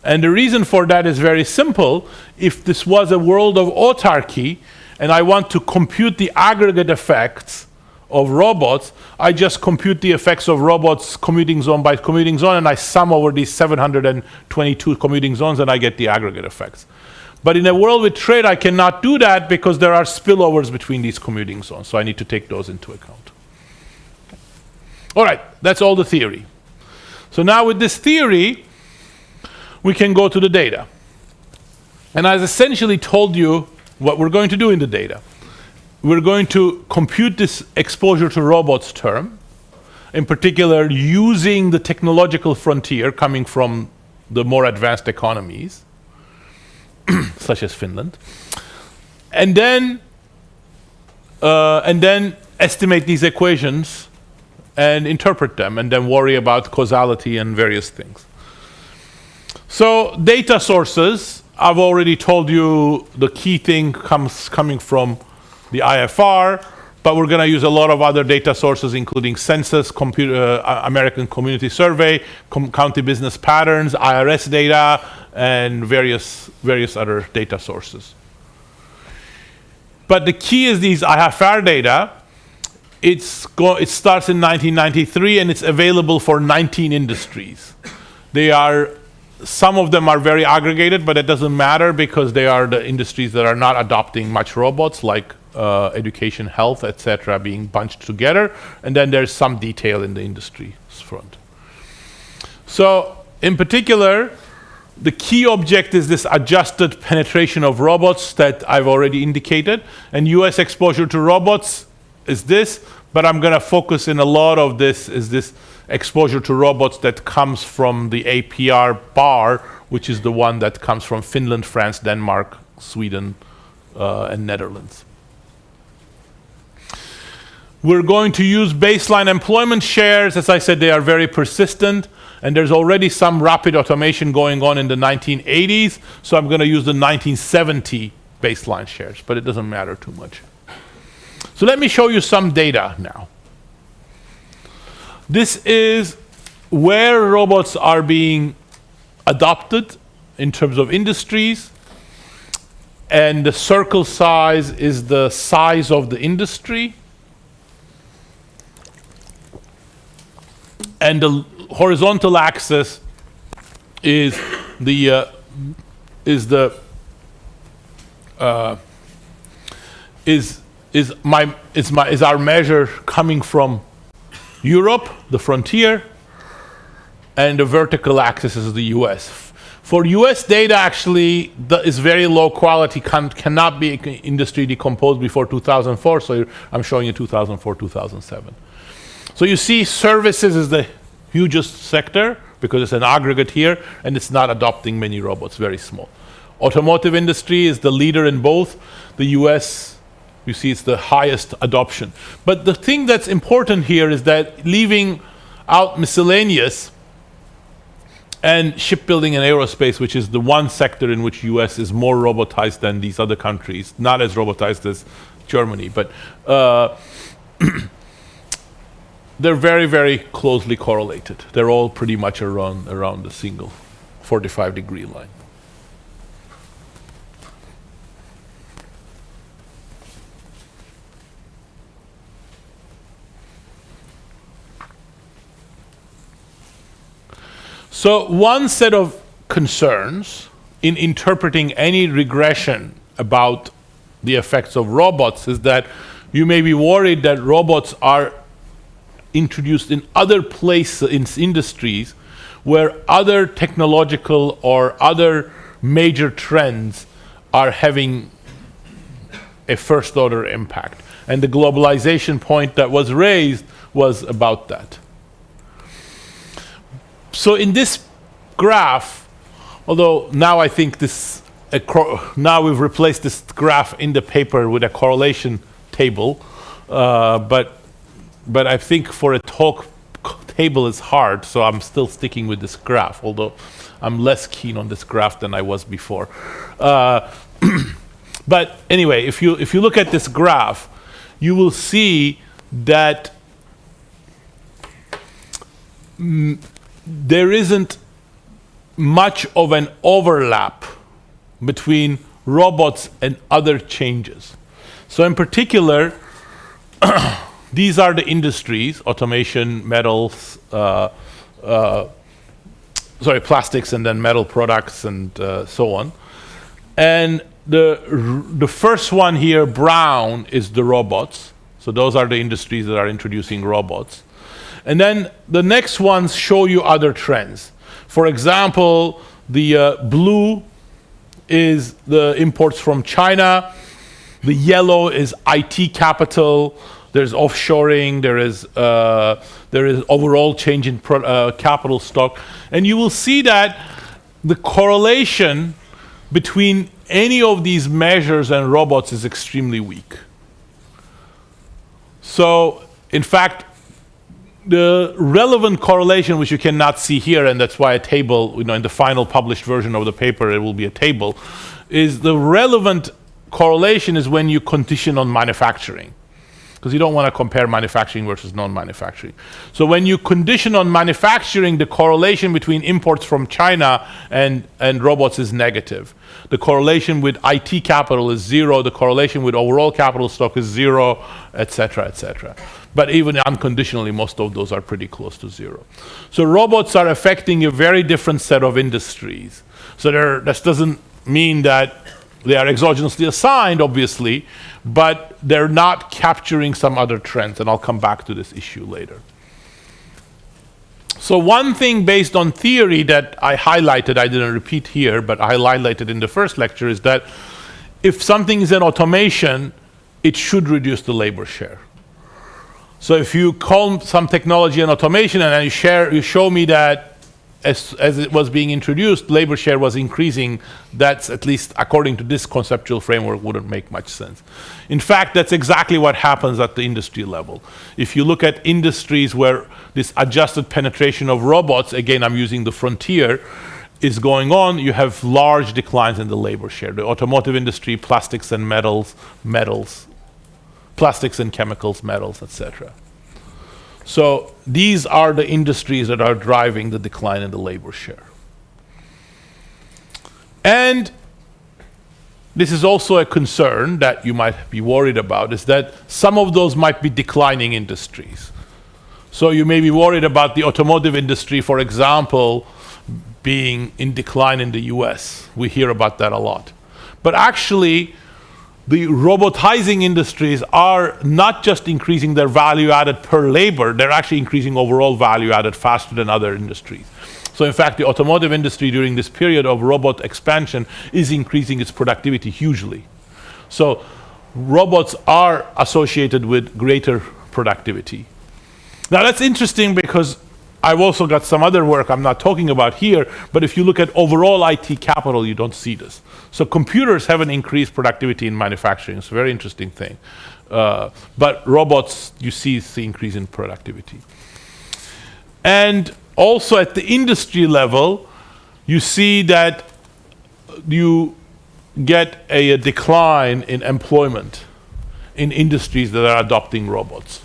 And the reason for that is very simple. If this was a world of autarky and I want to compute the aggregate effects of robots, I just compute the effects of robots commuting zone by commuting zone, and I sum over these 722 commuting zones and I get the aggregate effects. But in a world with trade, I cannot do that because there are spillovers between these commuting zones, so I need to take those into account. All right, that's all the theory. So now with this theory, we can go to the data. And I've essentially told you what we're going to do in the data. We're going to compute this exposure to robots term, in particular using the technological frontier coming from the more advanced economies, such as Finland, and then estimate these equations and interpret them, and then worry about causality and various things. So data sources, I've already told you the key thing coming from the IFR, but we're going to use a lot of other data sources, including census, American Community Survey, county business patterns, IRS data, and various other data sources. But the key is these IFR data. It starts in 1993 and it's available for 19 industries. Some of them are very aggregated, but it doesn't matter because they are the industries that are not adopting much robots, like education, health, etc., being bunched together. And then there's some detail in the industry front. So in particular, the key object is this adjusted penetration of robots that I've already indicated. And US exposure to robots is this, but I'm going to focus in a lot of this is this exposure to robots that comes from the APR bar, which is the one that comes from Finland, France, Denmark, Sweden, and Netherlands. We're going to use baseline employment shares. As I said, they are very persistent, and there's already some rapid automation going on in the 1980s, so I'm going to use the 1970 baseline shares, but it doesn't matter too much. So let me show you some data now. This is where robots are being adopted in terms of industries, and the circle size is the size of the industry, and the horizontal axis is our measure coming from Europe, the frontier, and the vertical axis is the US. For US data, actually, is very low quality, cannot be industry decomposed before 2004, so I'm showing you 2004, 2007. So you see services is the hugest sector, because it's an aggregate here, and it's not adopting many robots, very small. Automotive industry is the leader in both. The US, you see, it's the highest adoption. But the thing that's important here is that leaving out miscellaneous and shipbuilding and aerospace, which is the one sector in which US is more robotized than these other countries, not as robotized as Germany, but they're very, very closely correlated. They're all pretty much around the single 45-degree line. So one set of concerns in interpreting any regression about the effects of robots is that you may be worried that robots are introduced in other places, in industries, where other technological or other major trends are having a first-order impact. And the globalization point that was raised was about that. So in this graph, although now I think now we've replaced this graph in the paper with a correlation table, but I think for a talk table is hard, so I'm still sticking with this graph, although I'm less keen on this graph than I was before. But anyway, if you look at this graph, you will see that there isn't much of an overlap between robots and other changes. So in particular, these are the industries: automation, metals, plastics, and then metal products, and so on. And the first one here, brown, is the robots. So those are the industries that are introducing robots. And then the next ones show you other trends. For example, the blue is the imports from China. The yellow is IT capital. There's offshoring. There is overall change in capital stock. And you will see that the correlation between any of these measures and robots is extremely weak. So, in fact, the relevant correlation, which you cannot see here, and that's why a table, in the final published version of the paper, it will be a table, is the relevant correlation is when you condition on manufacturing. Because because you don't want to compare manufacturing versus non-manufacturing. So when you condition on manufacturing, the correlation between imports from China and robots is negative. The correlation with IT capital is 0. The correlation with overall capital stock is 0, etc., etc. But even unconditionally, most of those are pretty close to 0. So robots are affecting a very different set of industries. So that doesn't mean that they are exogenously assigned, obviously, but they're not capturing some other trends, and I'll come back to this issue later. So one thing based on theory that I highlighted, I didn't repeat here, but I highlighted in the first lecture, is that if something is in automation, it should reduce the labor share. So if you call some technology an automation and you show me that as it was being introduced, labor share was increasing, that's, at least according to this conceptual framework, wouldn't make much sense. In fact, that's exactly what happens at the industry level. If you look at industries where this adjusted penetration of robots, again, I'm using the frontier, is going on, you have large declines in the labor share. The automotive industry, plastics and metals, plastics and chemicals, metals, etc. So these are the industries that are driving the decline in the labor share. And this is also a concern that you might be worried about, is that some of those might be declining industries. So you may be worried about the automotive industry, for example, being in decline in the US. We hear about that a lot. But actually, the robotizing industries are not just increasing their value added per labor, they're actually increasing overall value added faster than other industries. So in fact, the automotive industry during this period of robot expansion is increasing its productivity hugely. So robots are associated with greater productivity. Now that's interesting because I've also got some other work I'm not talking about here, but if you look at overall IT capital, you don't see this. So computers haven't increased productivity in manufacturing. It's a very interesting thing. But robots, you see the increase in productivity. And also at the industry level, you see that you get a decline in employment in industries that are adopting robots.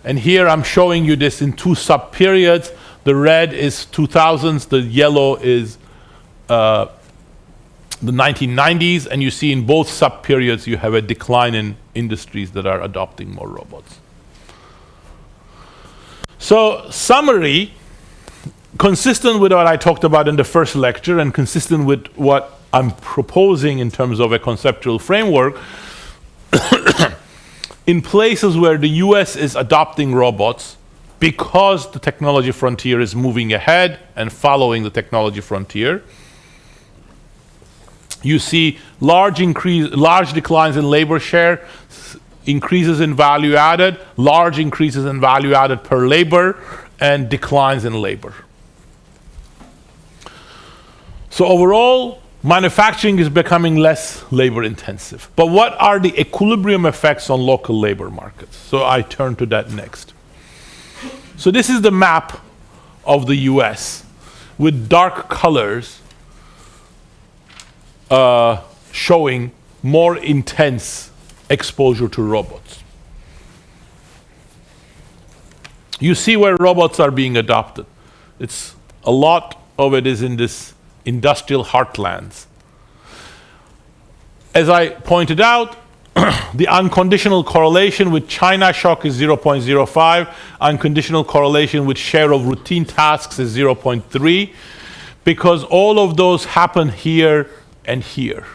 And here I'm showing you this in 2 sub-periods. The red is 2000s, the yellow is the 1990s, and you see in both sub-periods you have a decline in industries that are adopting more robots. So, summary, consistent with what I talked about in the first lecture and consistent with what I'm proposing in terms of a conceptual framework, in places where the US is adopting robots, because the technology frontier is moving ahead and following the technology frontier, you see large declines in labor share, increases in value added, large increases in value added per labor, and declines in labor. So overall, manufacturing is becoming less labor intensive. But what are the equilibrium effects on local labor markets? So I turn to that next. So this is the map of the US with dark colors showing more intense exposure to robots. You see where robots are being adopted. It's a lot of it is in this industrial heartlands. As I pointed out, the unconditional correlation with China shock is 0.05. Unconditional correlation with share of routine tasks is 0.3, because all of those happen here and here.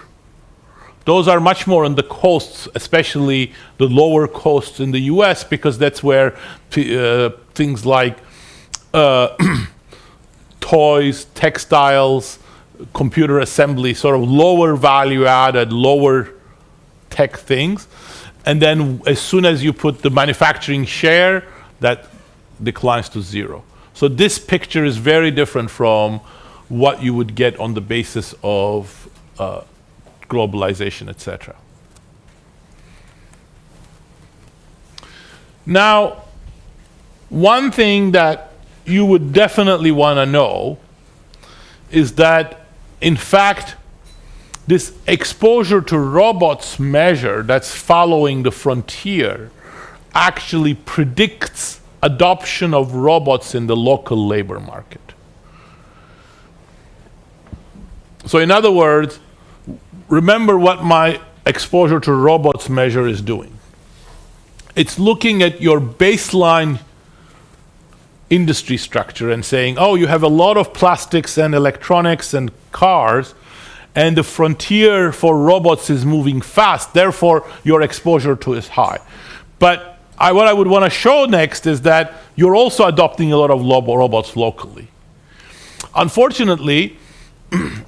Those are much more on the coasts, especially the lower coasts in the US, because that's where things like toys, textiles, computer assembly, sort of lower value added, lower tech things. And then as soon as you put the manufacturing share, that declines to 0. So this picture is very different from what you would get on the basis of globalization, etc. Now, one thing that you would definitely want to know is that, in fact, this exposure to robots measure that's following the frontier actually predicts adoption of robots in the local labor market. So in other words, remember what my exposure to robots measure is doing. It's looking at your baseline industry structure and saying, oh, you have a lot of plastics and electronics and cars, and the frontier for robots is moving fast, therefore your exposure to it is high. But what I would want to show next is that you're also adopting a lot of robots locally. Unfortunately,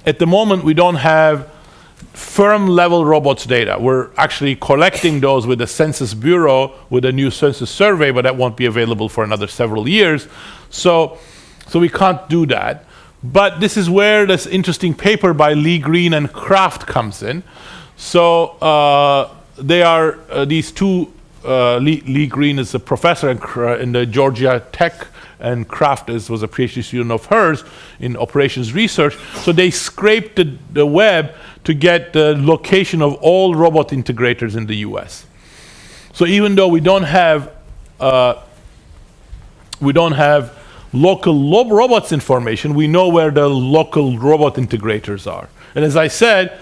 at the moment we don't have firm level robots data. We're actually collecting those with the Census Bureau with a new census survey, but that won't be available for another several years. So we can't do that. But this is where this interesting paper by Lee Green and Kraft comes in. So they are these two, Lee Green is a professor in the Georgia Tech, and Kraft was a PhD student of hers in operations research. So they scraped the web to get the location of all robot integrators in the US. So even though we don't have local robots information, we know where the local robot integrators are. And as I said,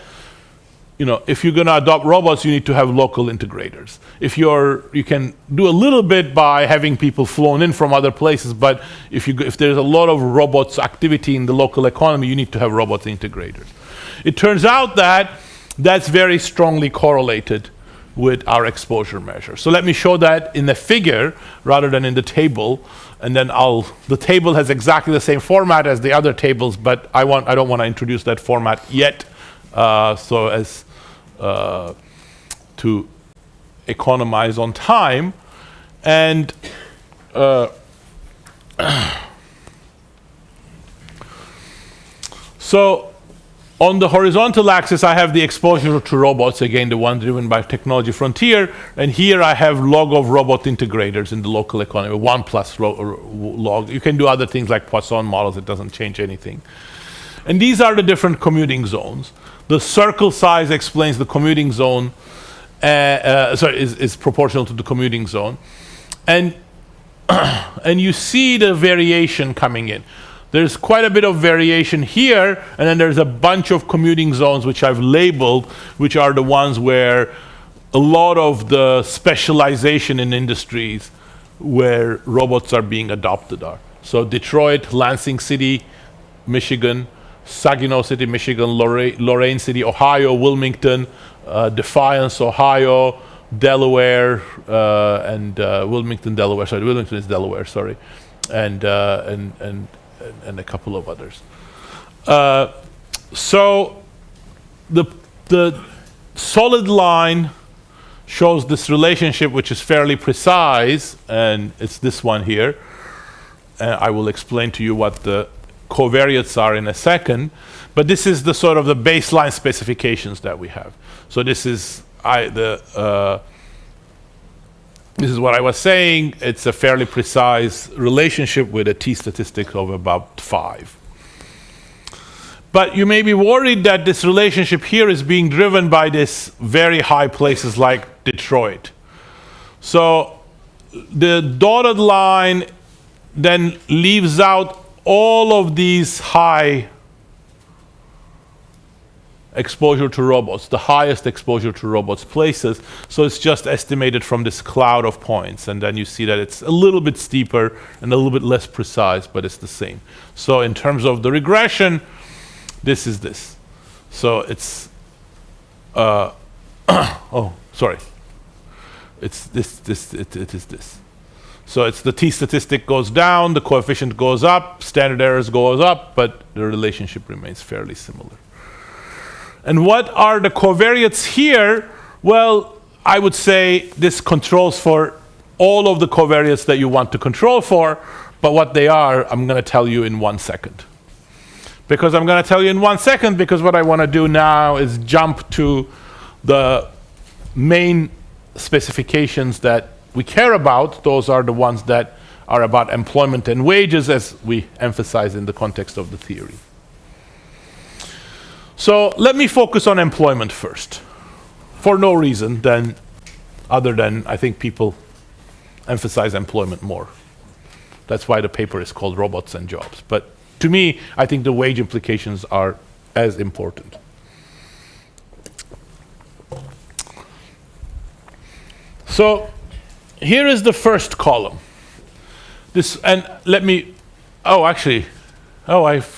if you're going to adopt robots, you need to have local integrators. You can do a little bit by having people flown in from other places, but if there's a lot of robots activity in the local economy, you need to have robot integrators. It turns out that that's very strongly correlated with our exposure measure. So let me show that in the figure rather than in the table, and then the table has exactly the same format as the other tables, but I don't want to introduce that format yet, so as to economize on time. And so on the horizontal axis, I have the exposure to robots, again, the one driven by technology frontier. And here I have log of robot integrators in the local economy, 1 plus log. You can do other things like Poisson models. It doesn't change anything. And these are the different commuting zones. The circle size explains the commuting zone, is proportional to the commuting zone. And you see the variation coming in. There's quite a bit of variation here, and then there's a bunch of commuting zones which I've labeled, which are the ones where a lot of the specialization in industries where robots are being adopted are. So Detroit, Lansing City, Michigan, Saginaw City, Michigan, Lorain City, Ohio, Wilmington, Defiance, Ohio, Delaware, and Wilmington, Delaware. Sorry, Wilmington is Delaware. Sorry, and a couple of others. So the solid line shows this relationship, which is fairly precise, and it's this one here. I will explain to you what the covariates are in a second, but this is the sort of the baseline specifications that we have. So this is this is what I was saying. It's a fairly precise relationship with a t-statistic of about 5. But you may be worried that this relationship here is being driven by this very high places like Detroit. So the dotted line then leaves out all of these high exposure to robots, the highest exposure to robots places. So it's just estimated from this cloud of points. And then you see that it's a little bit steeper and a little bit less precise, but it's the same. So in terms of the regression, this is this. So it's, oh, sorry. It's this, it is this. So it's the t-statistic goes down, the coefficient goes up, standard errors goes up, but the relationship remains fairly similar. And what are the covariates here? Well, I would say this controls for all of the covariates that you want to control for, but what they are, I'm going to tell you in 1 second. Because I'm going to tell you in 1 second, because what I want to do now is jump to the main specifications that we care about. Those are the ones that are about employment and wages, as we emphasize in the context of the theory. So let me focus on employment first, for no reason other than I think people emphasize employment more. That's why the paper is called Robots and Jobs. But to me, I think the wage implications are as important. So here is the first column. This, and let me, I have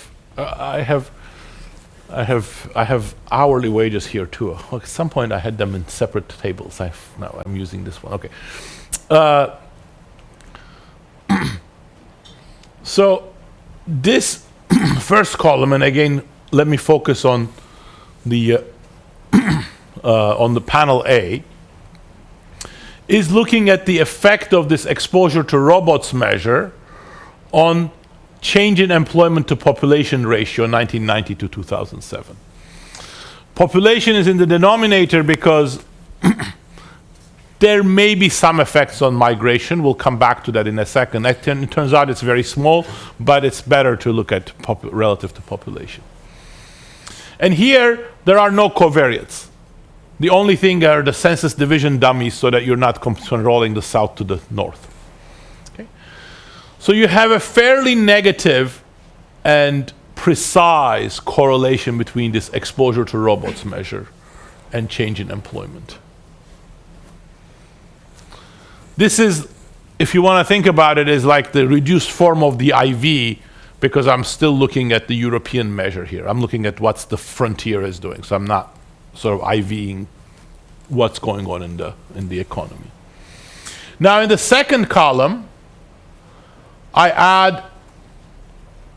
hourly wages here too. At some point I had them in separate tables. Now I'm using this one. Okay. So this first column, and again, let me focus on the panel A, is looking at the effect of this exposure to robots measure on change in employment to population ratio 1990 to 2007. Population is in the denominator because there may be some effects on migration. We'll come back to that in a second. It turns out it's very small, but it's better to look at relative to population. And here, there are no covariates. The only thing are the census division dummies so that you're not controlling the south to the north. Okay? So you have a fairly negative and precise correlation between this exposure to robots measure and change in employment. This is, if you want to think about it, is like the reduced form of the IV, because I'm still looking at the European measure here. I'm looking at what the frontier is doing, so I'm not sort of IVing what's going on in the economy. Now in the second column, I add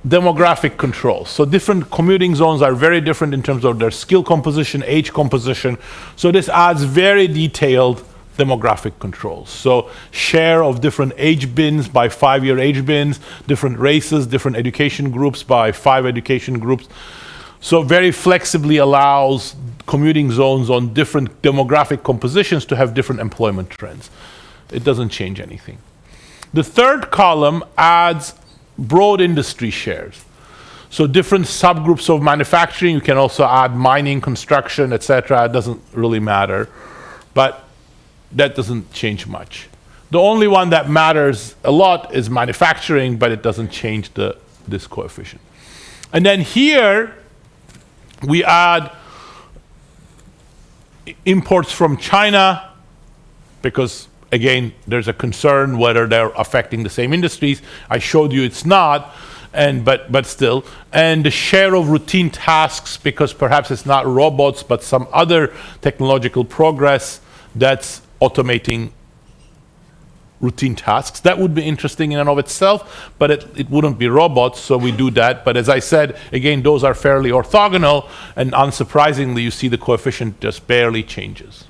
demographic controls. So different commuting zones are very different in terms of their skill composition, age composition. So this adds very detailed demographic controls. So share of different age bins by 5-year age bins, different races, different education groups by 5 education groups. So very flexibly allows commuting zones on different demographic compositions to have different employment trends. It doesn't change anything. The third column adds broad industry shares. So different subgroups of manufacturing, you can also add mining, construction, etc. It doesn't really matter, but that doesn't change much. The only one that matters a lot is manufacturing, but it doesn't change this coefficient. And then here, we add imports from China, because again, there's a concern whether they're affecting the same industries. I showed you it's not, but still. And the share of routine tasks, because perhaps it's not robots, but some other technological progress that's automating routine tasks. That would be interesting in and of itself, but it wouldn't be robots, so we do that. But as I said, again, those are fairly orthogonal, and unsurprisingly, you see the coefficient just barely changes.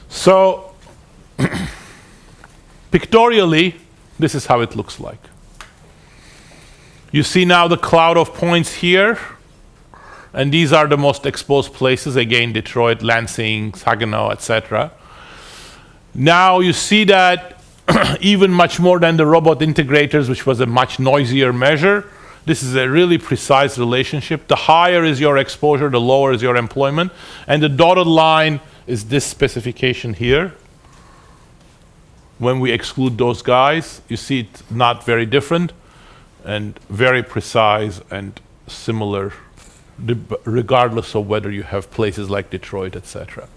So, pictorially, this is how it looks like. You see now the cloud of points here, and these are the most exposed places, again, Detroit, Lansing, Saginaw, etc. Now you see that even much more than the robot integrators, which was a much noisier measure, this is a really precise relationship. The higher is your exposure, the lower is your employment. And the dotted line is this specification here. When we exclude those guys, you see it's not very different and very precise and similar, regardless of whether you have places like Detroit, etc.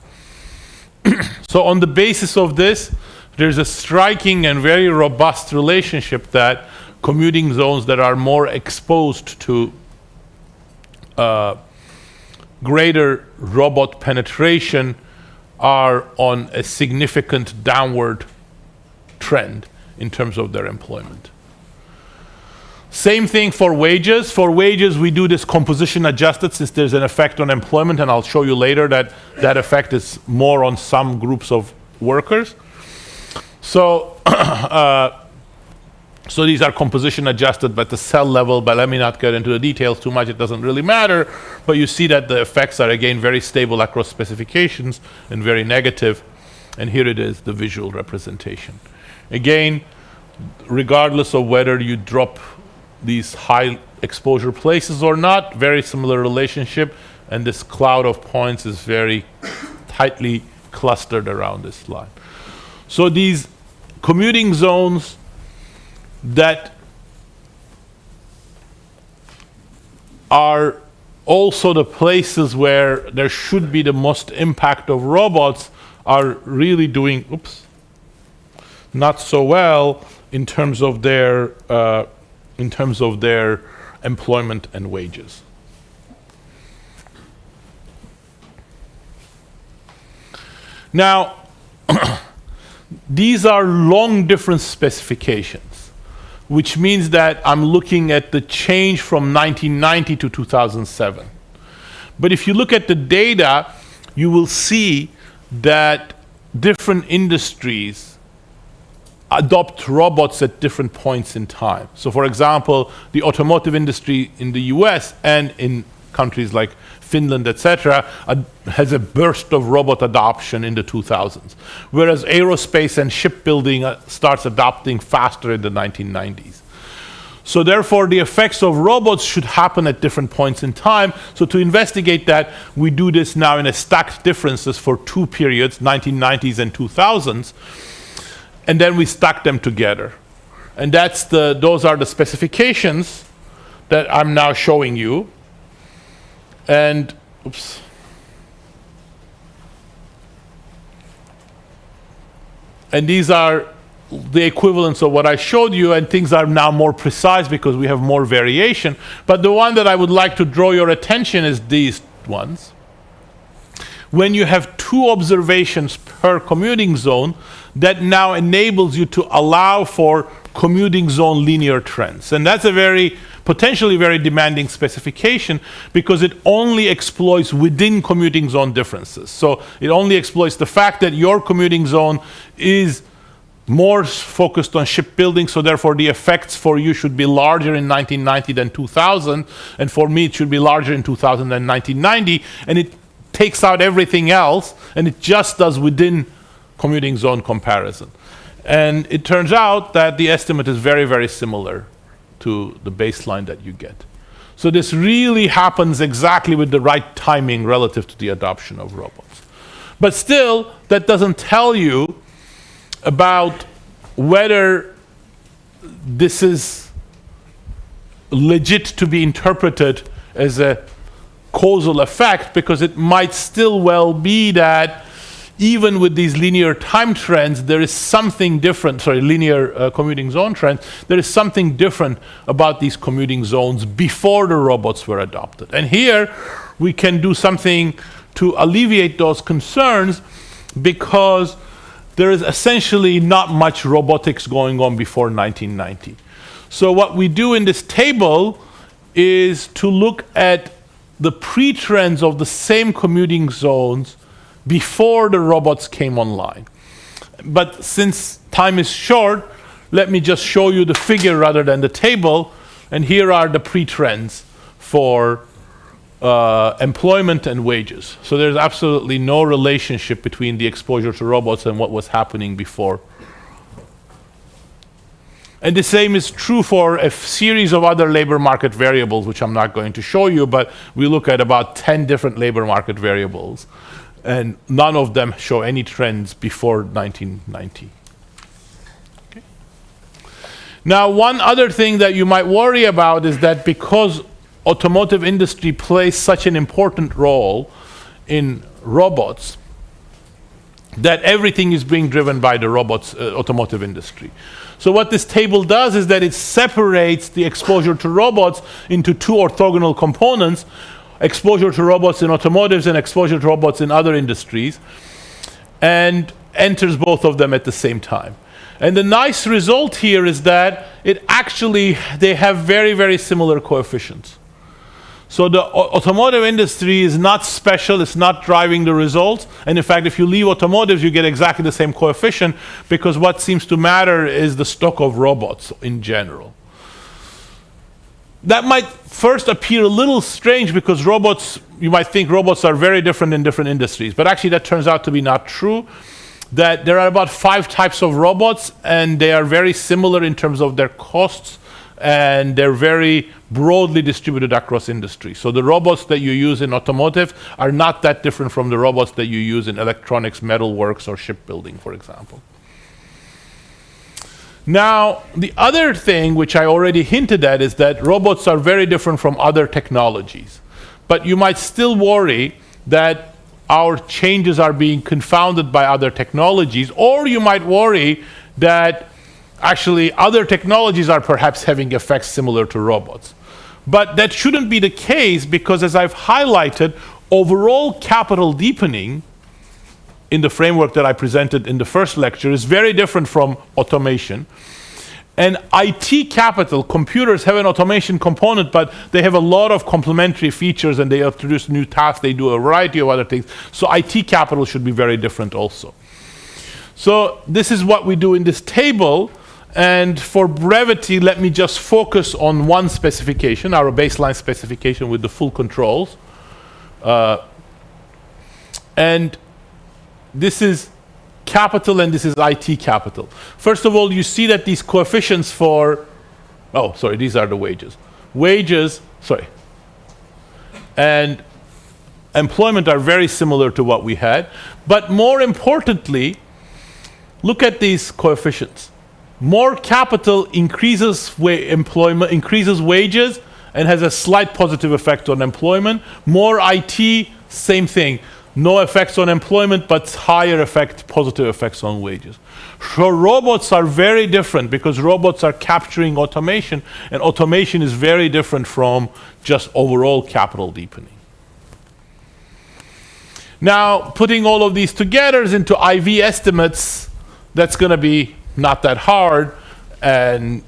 So on the basis of this, there's a striking and very robust relationship that commuting zones that are more exposed to greater robot penetration are on a significant downward trend in terms of their employment. Same thing for wages. For wages, we do this composition adjusted since there's an effect on employment, and I'll show you later that that effect is more on some groups of workers. So, so these are composition adjusted at the cell level, but let me not get into the details too much, it doesn't really matter. But you see that the effects are again very stable across specifications and very negative. And here it is, the visual representation. Again, regardless of whether you drop these high exposure places or not, very similar relationship, and this cloud of points is very tightly clustered around this line. So these commuting zones that are also the places where there should be the most impact of robots are really doing not so well in terms of their employment and wages. Now, these are long difference specifications, which means that I'm looking at the change from 1990 to 2007. But if you look at the data, you will see that different industries adopt robots at different points in time. So for example, the automotive industry in the US and in countries like Finland, etc., has a burst of robot adoption in the 2000s, whereas aerospace and shipbuilding starts adopting faster in the 1990s. So therefore, the effects of robots should happen at different points in time. So to investigate that, we do this now in a stacked differences for two periods, 1990s and 2000s, and then we stack them together. And those are the specifications that I'm now showing you. And and these are the equivalents of what I showed you, and things are now more precise because we have more variation. But the one that I would like to draw your attention is these ones. When you have two observations per commuting zone, that now enables you to allow for commuting zone linear trends. And that's a potentially very demanding specification because it only exploits within commuting zone differences. So it only exploits the fact that your commuting zone is more focused on shipbuilding, so therefore the effects for you should be larger in 1990 than 2000, and for me it should be larger in 2000 than 1990, and it takes out everything else, and it just does within commuting zone comparison. And it turns out that the estimate is very, very similar to the baseline that you get. So this really happens exactly with the right timing relative to the adoption of robots. But still, that doesn't tell you about whether this is legit to be interpreted as a causal effect, because it might still well be that even with these linear time trends, there is something different, linear commuting zone trends, there is something different about these commuting zones before the robots were adopted. And here we can do something to alleviate those concerns, because there is essentially not much robotics going on before 1990. So what we do in this table is to look at the pre-trends of the same commuting zones before the robots came online. But since time is short, let me just show you the figure rather than the table. And here are the pre-trends for employment and wages. So there's absolutely no relationship between the exposure to robots and what was happening before. And the same is true for a series of other labor market variables, which I'm not going to show you, but we look at about 10 different labor market variables, and none of them show any trends before 1990. Okay. Now, one other thing that you might worry about is that because automotive industry plays such an important role in robots, that everything is being driven by the automotive industry. So what this table does is that it separates the exposure to robots into two orthogonal components: exposure to robots in automotives and exposure to robots in other industries, and enters both of them at the same time. And the nice result here is that they have very, very similar coefficients. So the automotive industry is not special, it's not driving the results. And in fact, if you leave automotives, you get exactly the same coefficient, because what seems to matter is the stock of robots in general. That might first appear a little strange, because you might think robots are very different in different industries. But actually that turns out to be not true. That there are about 5 types of robots, and they are very similar in terms of their costs, and they're very broadly distributed across industry. So the robots that you use in automotive are not that different from the robots that you use in electronics, metalworks, or shipbuilding, for example. Now, the other thing which I already hinted at is that robots are very different from other technologies. But you might still worry that our changes are being confounded by other technologies, or you might worry that actually other technologies are perhaps having effects similar to robots. But that shouldn't be the case, because as I've highlighted, overall capital deepening in the framework that I presented in the first lecture is very different from automation. And IT capital, computers have an automation component, but they have a lot of complementary features, and they introduce new tasks, they do a variety of other things. So IT capital should be very different also. So this is what we do in this table. And for brevity, let me just focus on one specification, our baseline specification with the full controls. And this is capital and this is IT capital. First of all, you see that these coefficients for, oh, sorry, these are the wages. Wages, sorry, and employment are very similar to what we had. But more importantly, look at these coefficients. More capital increases employment, increases wages, and has a slight positive effect on employment. More IT, same thing. No effects on employment, but higher effect, positive effects on wages. So robots are very different, because robots are capturing automation, and automation is very different from just overall capital deepening. Now, putting all of these together into IV estimates, that's going to be not that hard, and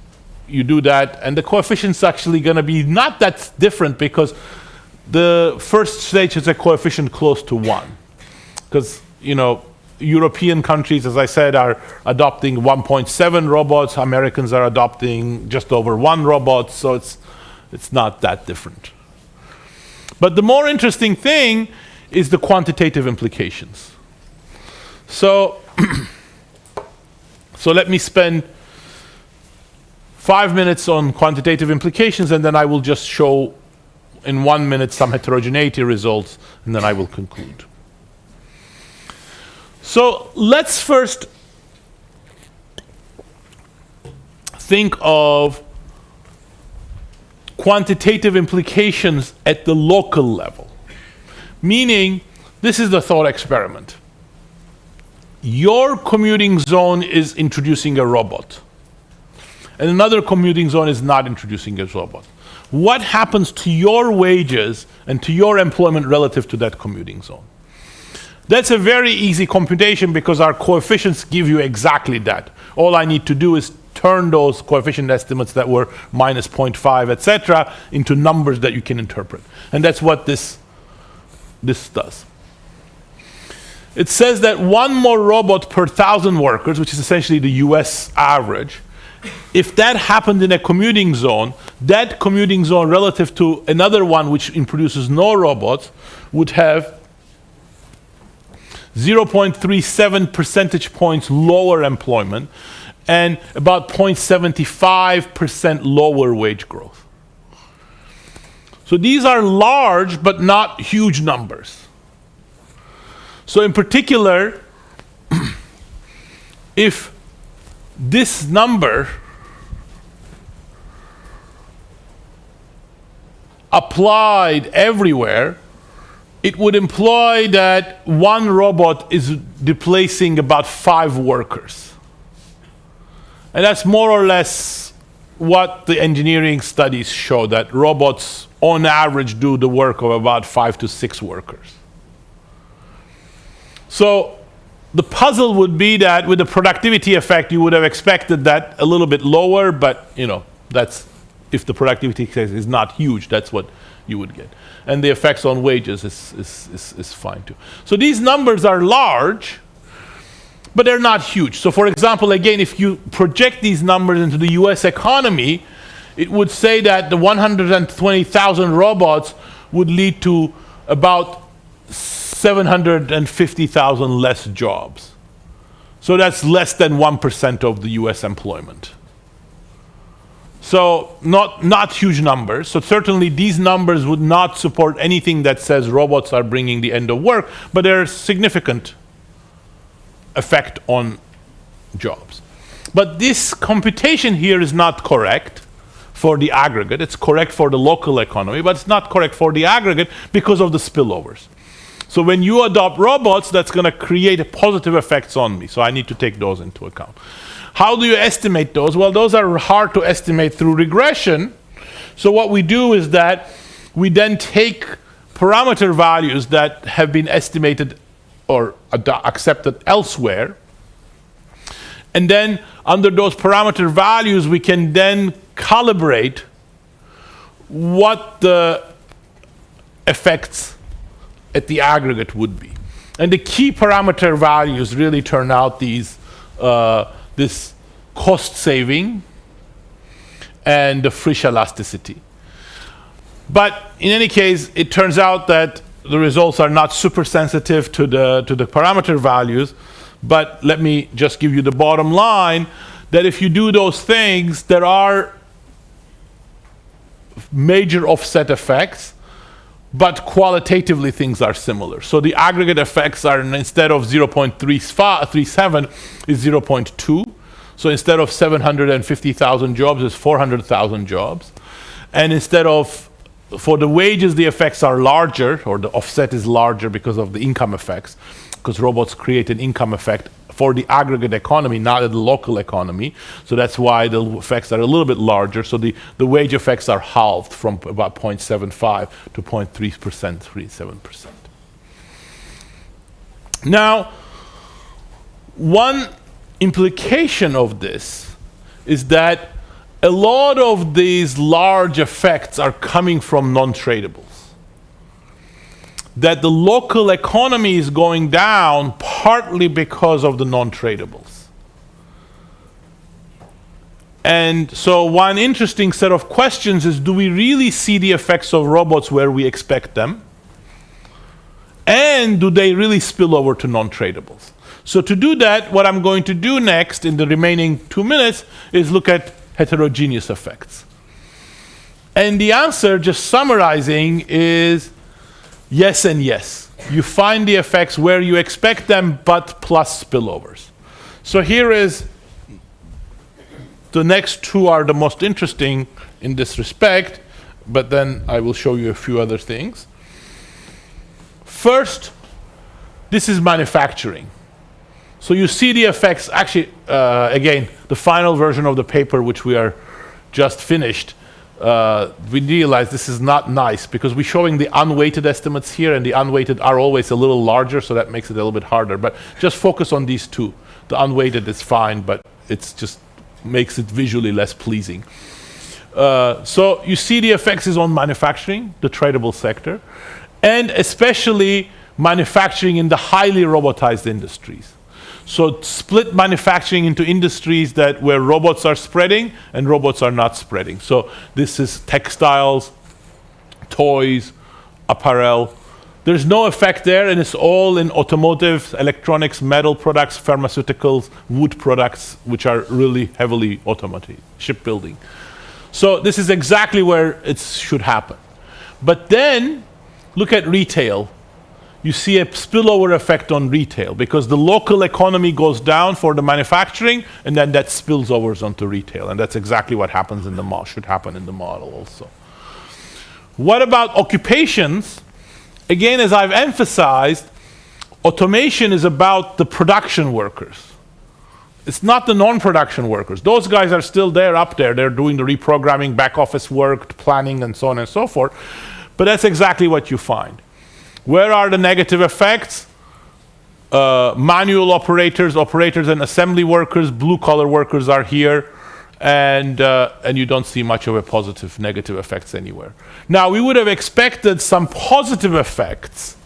you do that, and the coefficient's actually going to be not that different, because the first stage is a coefficient close to 1. Because, you know, European countries, as I said, are adopting 1.7 robots. Americans are adopting just over 1 robot, so it's not that different. But the more interesting thing is the quantitative implications. So, so let me spend 5 minutes on quantitative implications, and then I will just show in 1 minute some heterogeneity results, and then I will conclude. So let's first think of quantitative implications at the local level. Meaning, this is the thought experiment. Your commuting zone is introducing a robot, and another commuting zone is not introducing a robot. What happens to your wages and to your employment relative to that commuting zone? That's a very easy computation, because our coefficients give you exactly that. All I need to do is turn those coefficient estimates that were minus 0.5, etc., into numbers that you can interpret. And that's what this does. It says that 1 more robot per 1,000 workers, which is essentially the US average, if that happened in a commuting zone, that commuting zone relative to another one which introduces no robots would have 0.37 percentage points lower employment and about 0.75% lower wage growth. So these are large but not huge numbers. So in particular, if this number applied everywhere, it would imply that 1 robot is displacing about 5 workers. And that's more or less what the engineering studies show, that robots on average do the work of about 5 to 6 workers. So the puzzle would be that with the productivity effect, you would have expected that a little bit lower, but you know, that's, if the productivity effect is not huge, that's what you would get. And the effects on wages is fine too. So these numbers are large, but they're not huge. So for example, again, if you project these numbers into the US economy, it would say that the 120,000 robots would lead to about 750,000 less jobs. So that's less than 1% of the US employment. So not huge numbers. So certainly these numbers would not support anything that says robots are bringing the end of work, but they're significant effect on jobs. But this computation here is not correct for the aggregate. It's correct for the local economy, but it's not correct for the aggregate because of the spillovers. So when you adopt robots, that's going to create positive effects on me. So I need to take those into account. How do you estimate those? Well, those are hard to estimate through regression. So what we do is that we then take parameter values that have been estimated or accepted elsewhere. And then under those parameter values, we can then calibrate what the effects at the aggregate would be. And the key parameter values really turn out these this cost saving and the Frisch elasticity. But in any case, it turns out that the results are not super sensitive to the parameter values. But let me just give you the bottom line, that if you do those things, there are major offset effects, but qualitatively things are similar. So the aggregate effects are, instead of 0.37, is 0.2. So instead of 750,000 jobs, it's 400,000 jobs. And instead of, for the wages, the effects are larger, or the offset is larger because of the income effects, because robots create an income effect for the aggregate economy, not the local economy. So that's why the effects are a little bit larger. So the wage effects are halved from about 0.75 to 0.3%, 37%. Now, one implication of this is that a lot of these large effects are coming from non-tradables. That the local economy is going down partly because of the non-tradables. And so one interesting set of questions is, do we really see the effects of robots where we expect them? And do they really spill over to non-tradables? So to do that, what I'm going to do next in the remaining 2 minutes is look at heterogeneous effects. And the answer, just summarizing, is yes and yes. You find the effects where you expect them, but plus spillovers. So here is, the next two are the most interesting in this respect, but then I will show you a few other things. First, this is manufacturing. So you see the effects, actually, again, the final version of the paper, which we are just finished, we realize this is not nice because we're showing the unweighted estimates here, and the unweighted are always a little larger, so that makes it a little bit harder. But just focus on these two. The unweighted is fine, but it's just makes it visually less pleasing. So you see the effects is on manufacturing, the tradable sector, and especially manufacturing in the highly robotized industries. So split manufacturing into industries where robots are spreading and robots are not spreading. So this is textiles, toys, apparel. There's no effect there, and it's all in automotive, electronics, metal products, pharmaceuticals, wood products, which are really heavily automated, shipbuilding. So this is exactly where it should happen. But then look at retail. You see a spillover effect on retail because the local economy goes down for the manufacturing, and then that spills over onto retail. And that's exactly what happens in the model, should happen in the model also. What about occupations? Again, as I've emphasized, automation is about the production workers. It's not the non-production workers. Those guys are still there, up there. They're doing the reprogramming, back office work, planning, and so on and so forth. But that's exactly what you find. Where are the negative effects? Manual operators, operators and assembly workers, blue-collar workers are here, and you don't see much of a positive, negative effects anywhere. Now, we would have expected some positive effects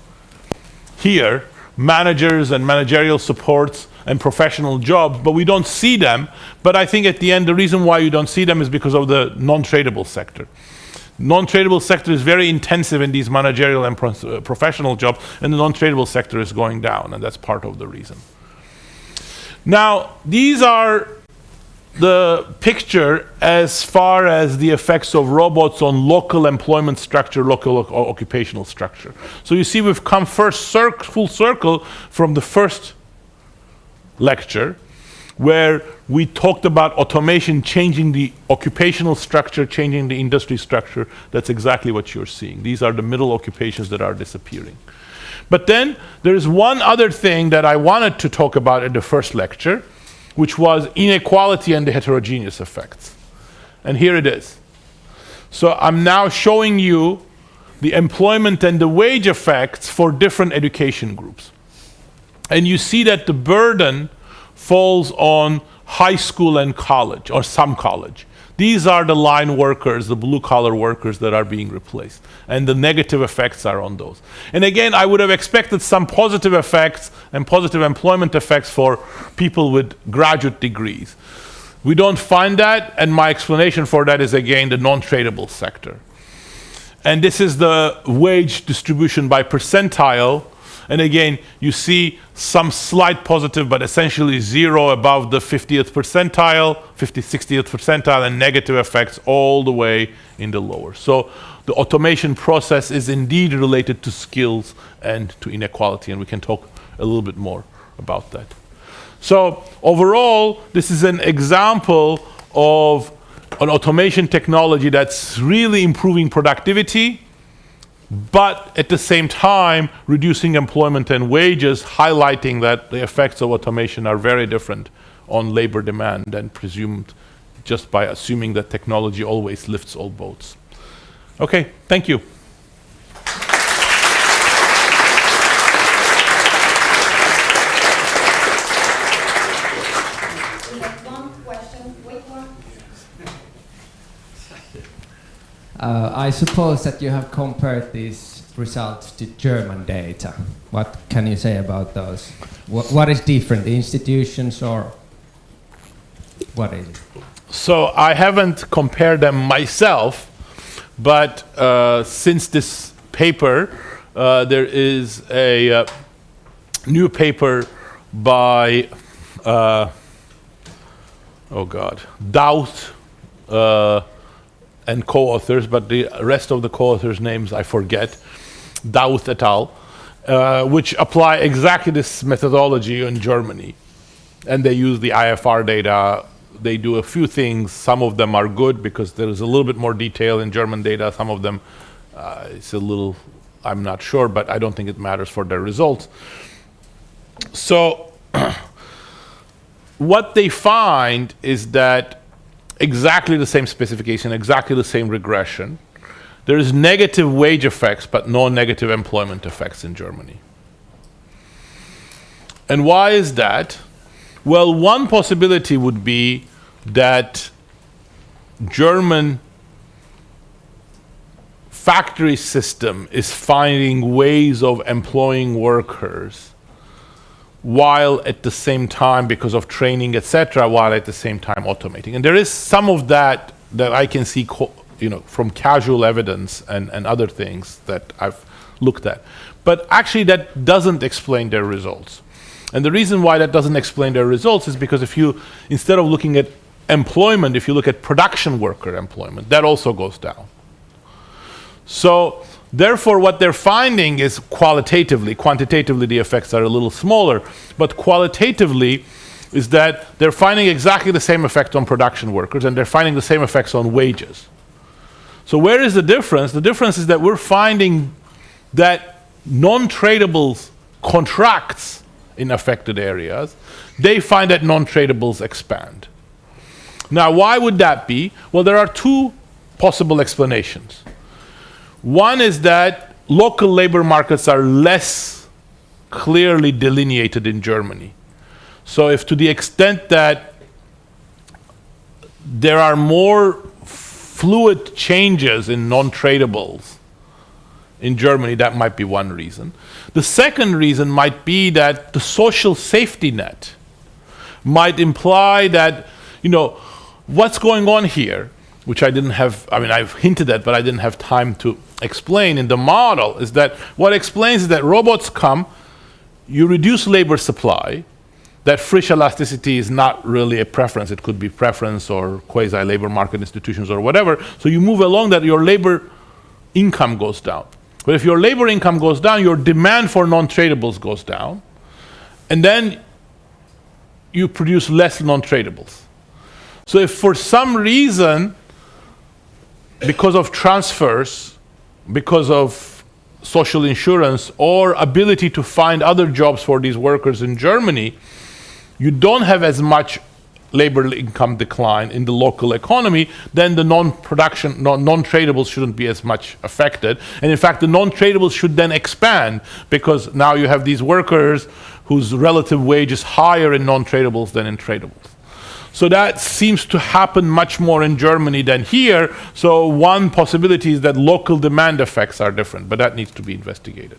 here, managers and managerial supports and professional jobs, but we don't see them. But I think at the end, the reason why you don't see them is because of the non-tradable sector. Non-tradable sector is very intensive in these managerial and professional jobs, and the non-tradable sector is going down, and that's part of the reason. Now, these are the picture as far as the effects of robots on local employment structure, local occupational structure. So you see we've come full circle from the first lecture, where we talked about automation changing the occupational structure, changing the industry structure. That's exactly what you're seeing. These are the middle occupations that are disappearing. But then there's one other thing that I wanted to talk about in the first lecture, which was inequality and the heterogeneous effects. And here it is. So I'm now showing you the employment and the wage effects for different education groups. And you see that the burden falls on high school and college, or some college. These are the line workers, the blue-collar workers that are being replaced. And the negative effects are on those. And again, I would have expected some positive effects and positive employment effects for people with graduate degrees. We don't find that, and my explanation for that is, again, the non-tradable sector. And this is the wage distribution by percentile. And again, you see some slight positive, but essentially zero above the 50th percentile, 60th percentile, and negative effects all the way in the lower. So the automation process is indeed related to skills and to inequality, and we can talk a little bit more about that. So overall, this is an example of an automation technology that's really improving productivity, but at the same time reducing employment and wages, highlighting that the effects of automation are very different on labor demand than presumed just by assuming that technology always lifts all boats. Okay, thank you. I suppose that you have compared these results to German data. What can you say about those? What is different, the institutions or what is it? So I haven't compared them myself, but since this paper, there is a new paper by, Douth and co-authors, but the rest of the co-authors' names I forget, Douth et al., which apply exactly this methodology in Germany. And they use the IFR data. They do a few things. Some of them are good because there is a little bit more detail in German data. Some of them, it's a little, I'm not sure, but I don't think it matters for their results. So what they find is that exactly the same specification, exactly the same regression. There is negative wage effects, but no negative employment effects in Germany. And why is that? Well, one possibility would be that German factory system is finding ways of employing workers while at the same time, because of training, etc., while at the same time automating. And there is some of that I can see from casual evidence and other things that I've looked at. But actually that doesn't explain their results. And the reason why that doesn't explain their results is because if you, instead of looking at employment, if you look at production worker employment, that also goes down. So therefore, what they're finding is quantitatively the effects are a little smaller, but qualitatively is that they're finding exactly the same effect on production workers, and they're finding the same effects on wages. So where is the difference? The difference is that we're finding that non-tradables contracts in affected areas. They find that non-tradables expand. Now, why would that be? Well, there are two possible explanations. One is that local labor markets are less clearly delineated in Germany. So if to the extent that there are more fluid changes in non-tradables in Germany, that might be one reason. The second reason might be that the social safety net might imply that, what's going on here, which I've hinted at, but I didn't have time to explain in the model, is that what explains is that robots come, you reduce labor supply, that Frisch elasticity is not really a preference. It could be preference or quasi-labor market institutions or whatever. So you move along that, your labor income goes down. But if your labor income goes down, your demand for non-tradables goes down. And then you produce less non-tradables. So if for some reason, because of transfers, because of social insurance or ability to find other jobs for these workers in Germany, you don't have as much labor income decline in the local economy, then the non-tradables shouldn't be as much affected. And in fact, the non-tradables should then expand, because now you have these workers whose relative wage is higher in non-tradables than in tradables. So that seems to happen much more in Germany than here. So one possibility is that local demand effects are different, but that needs to be investigated.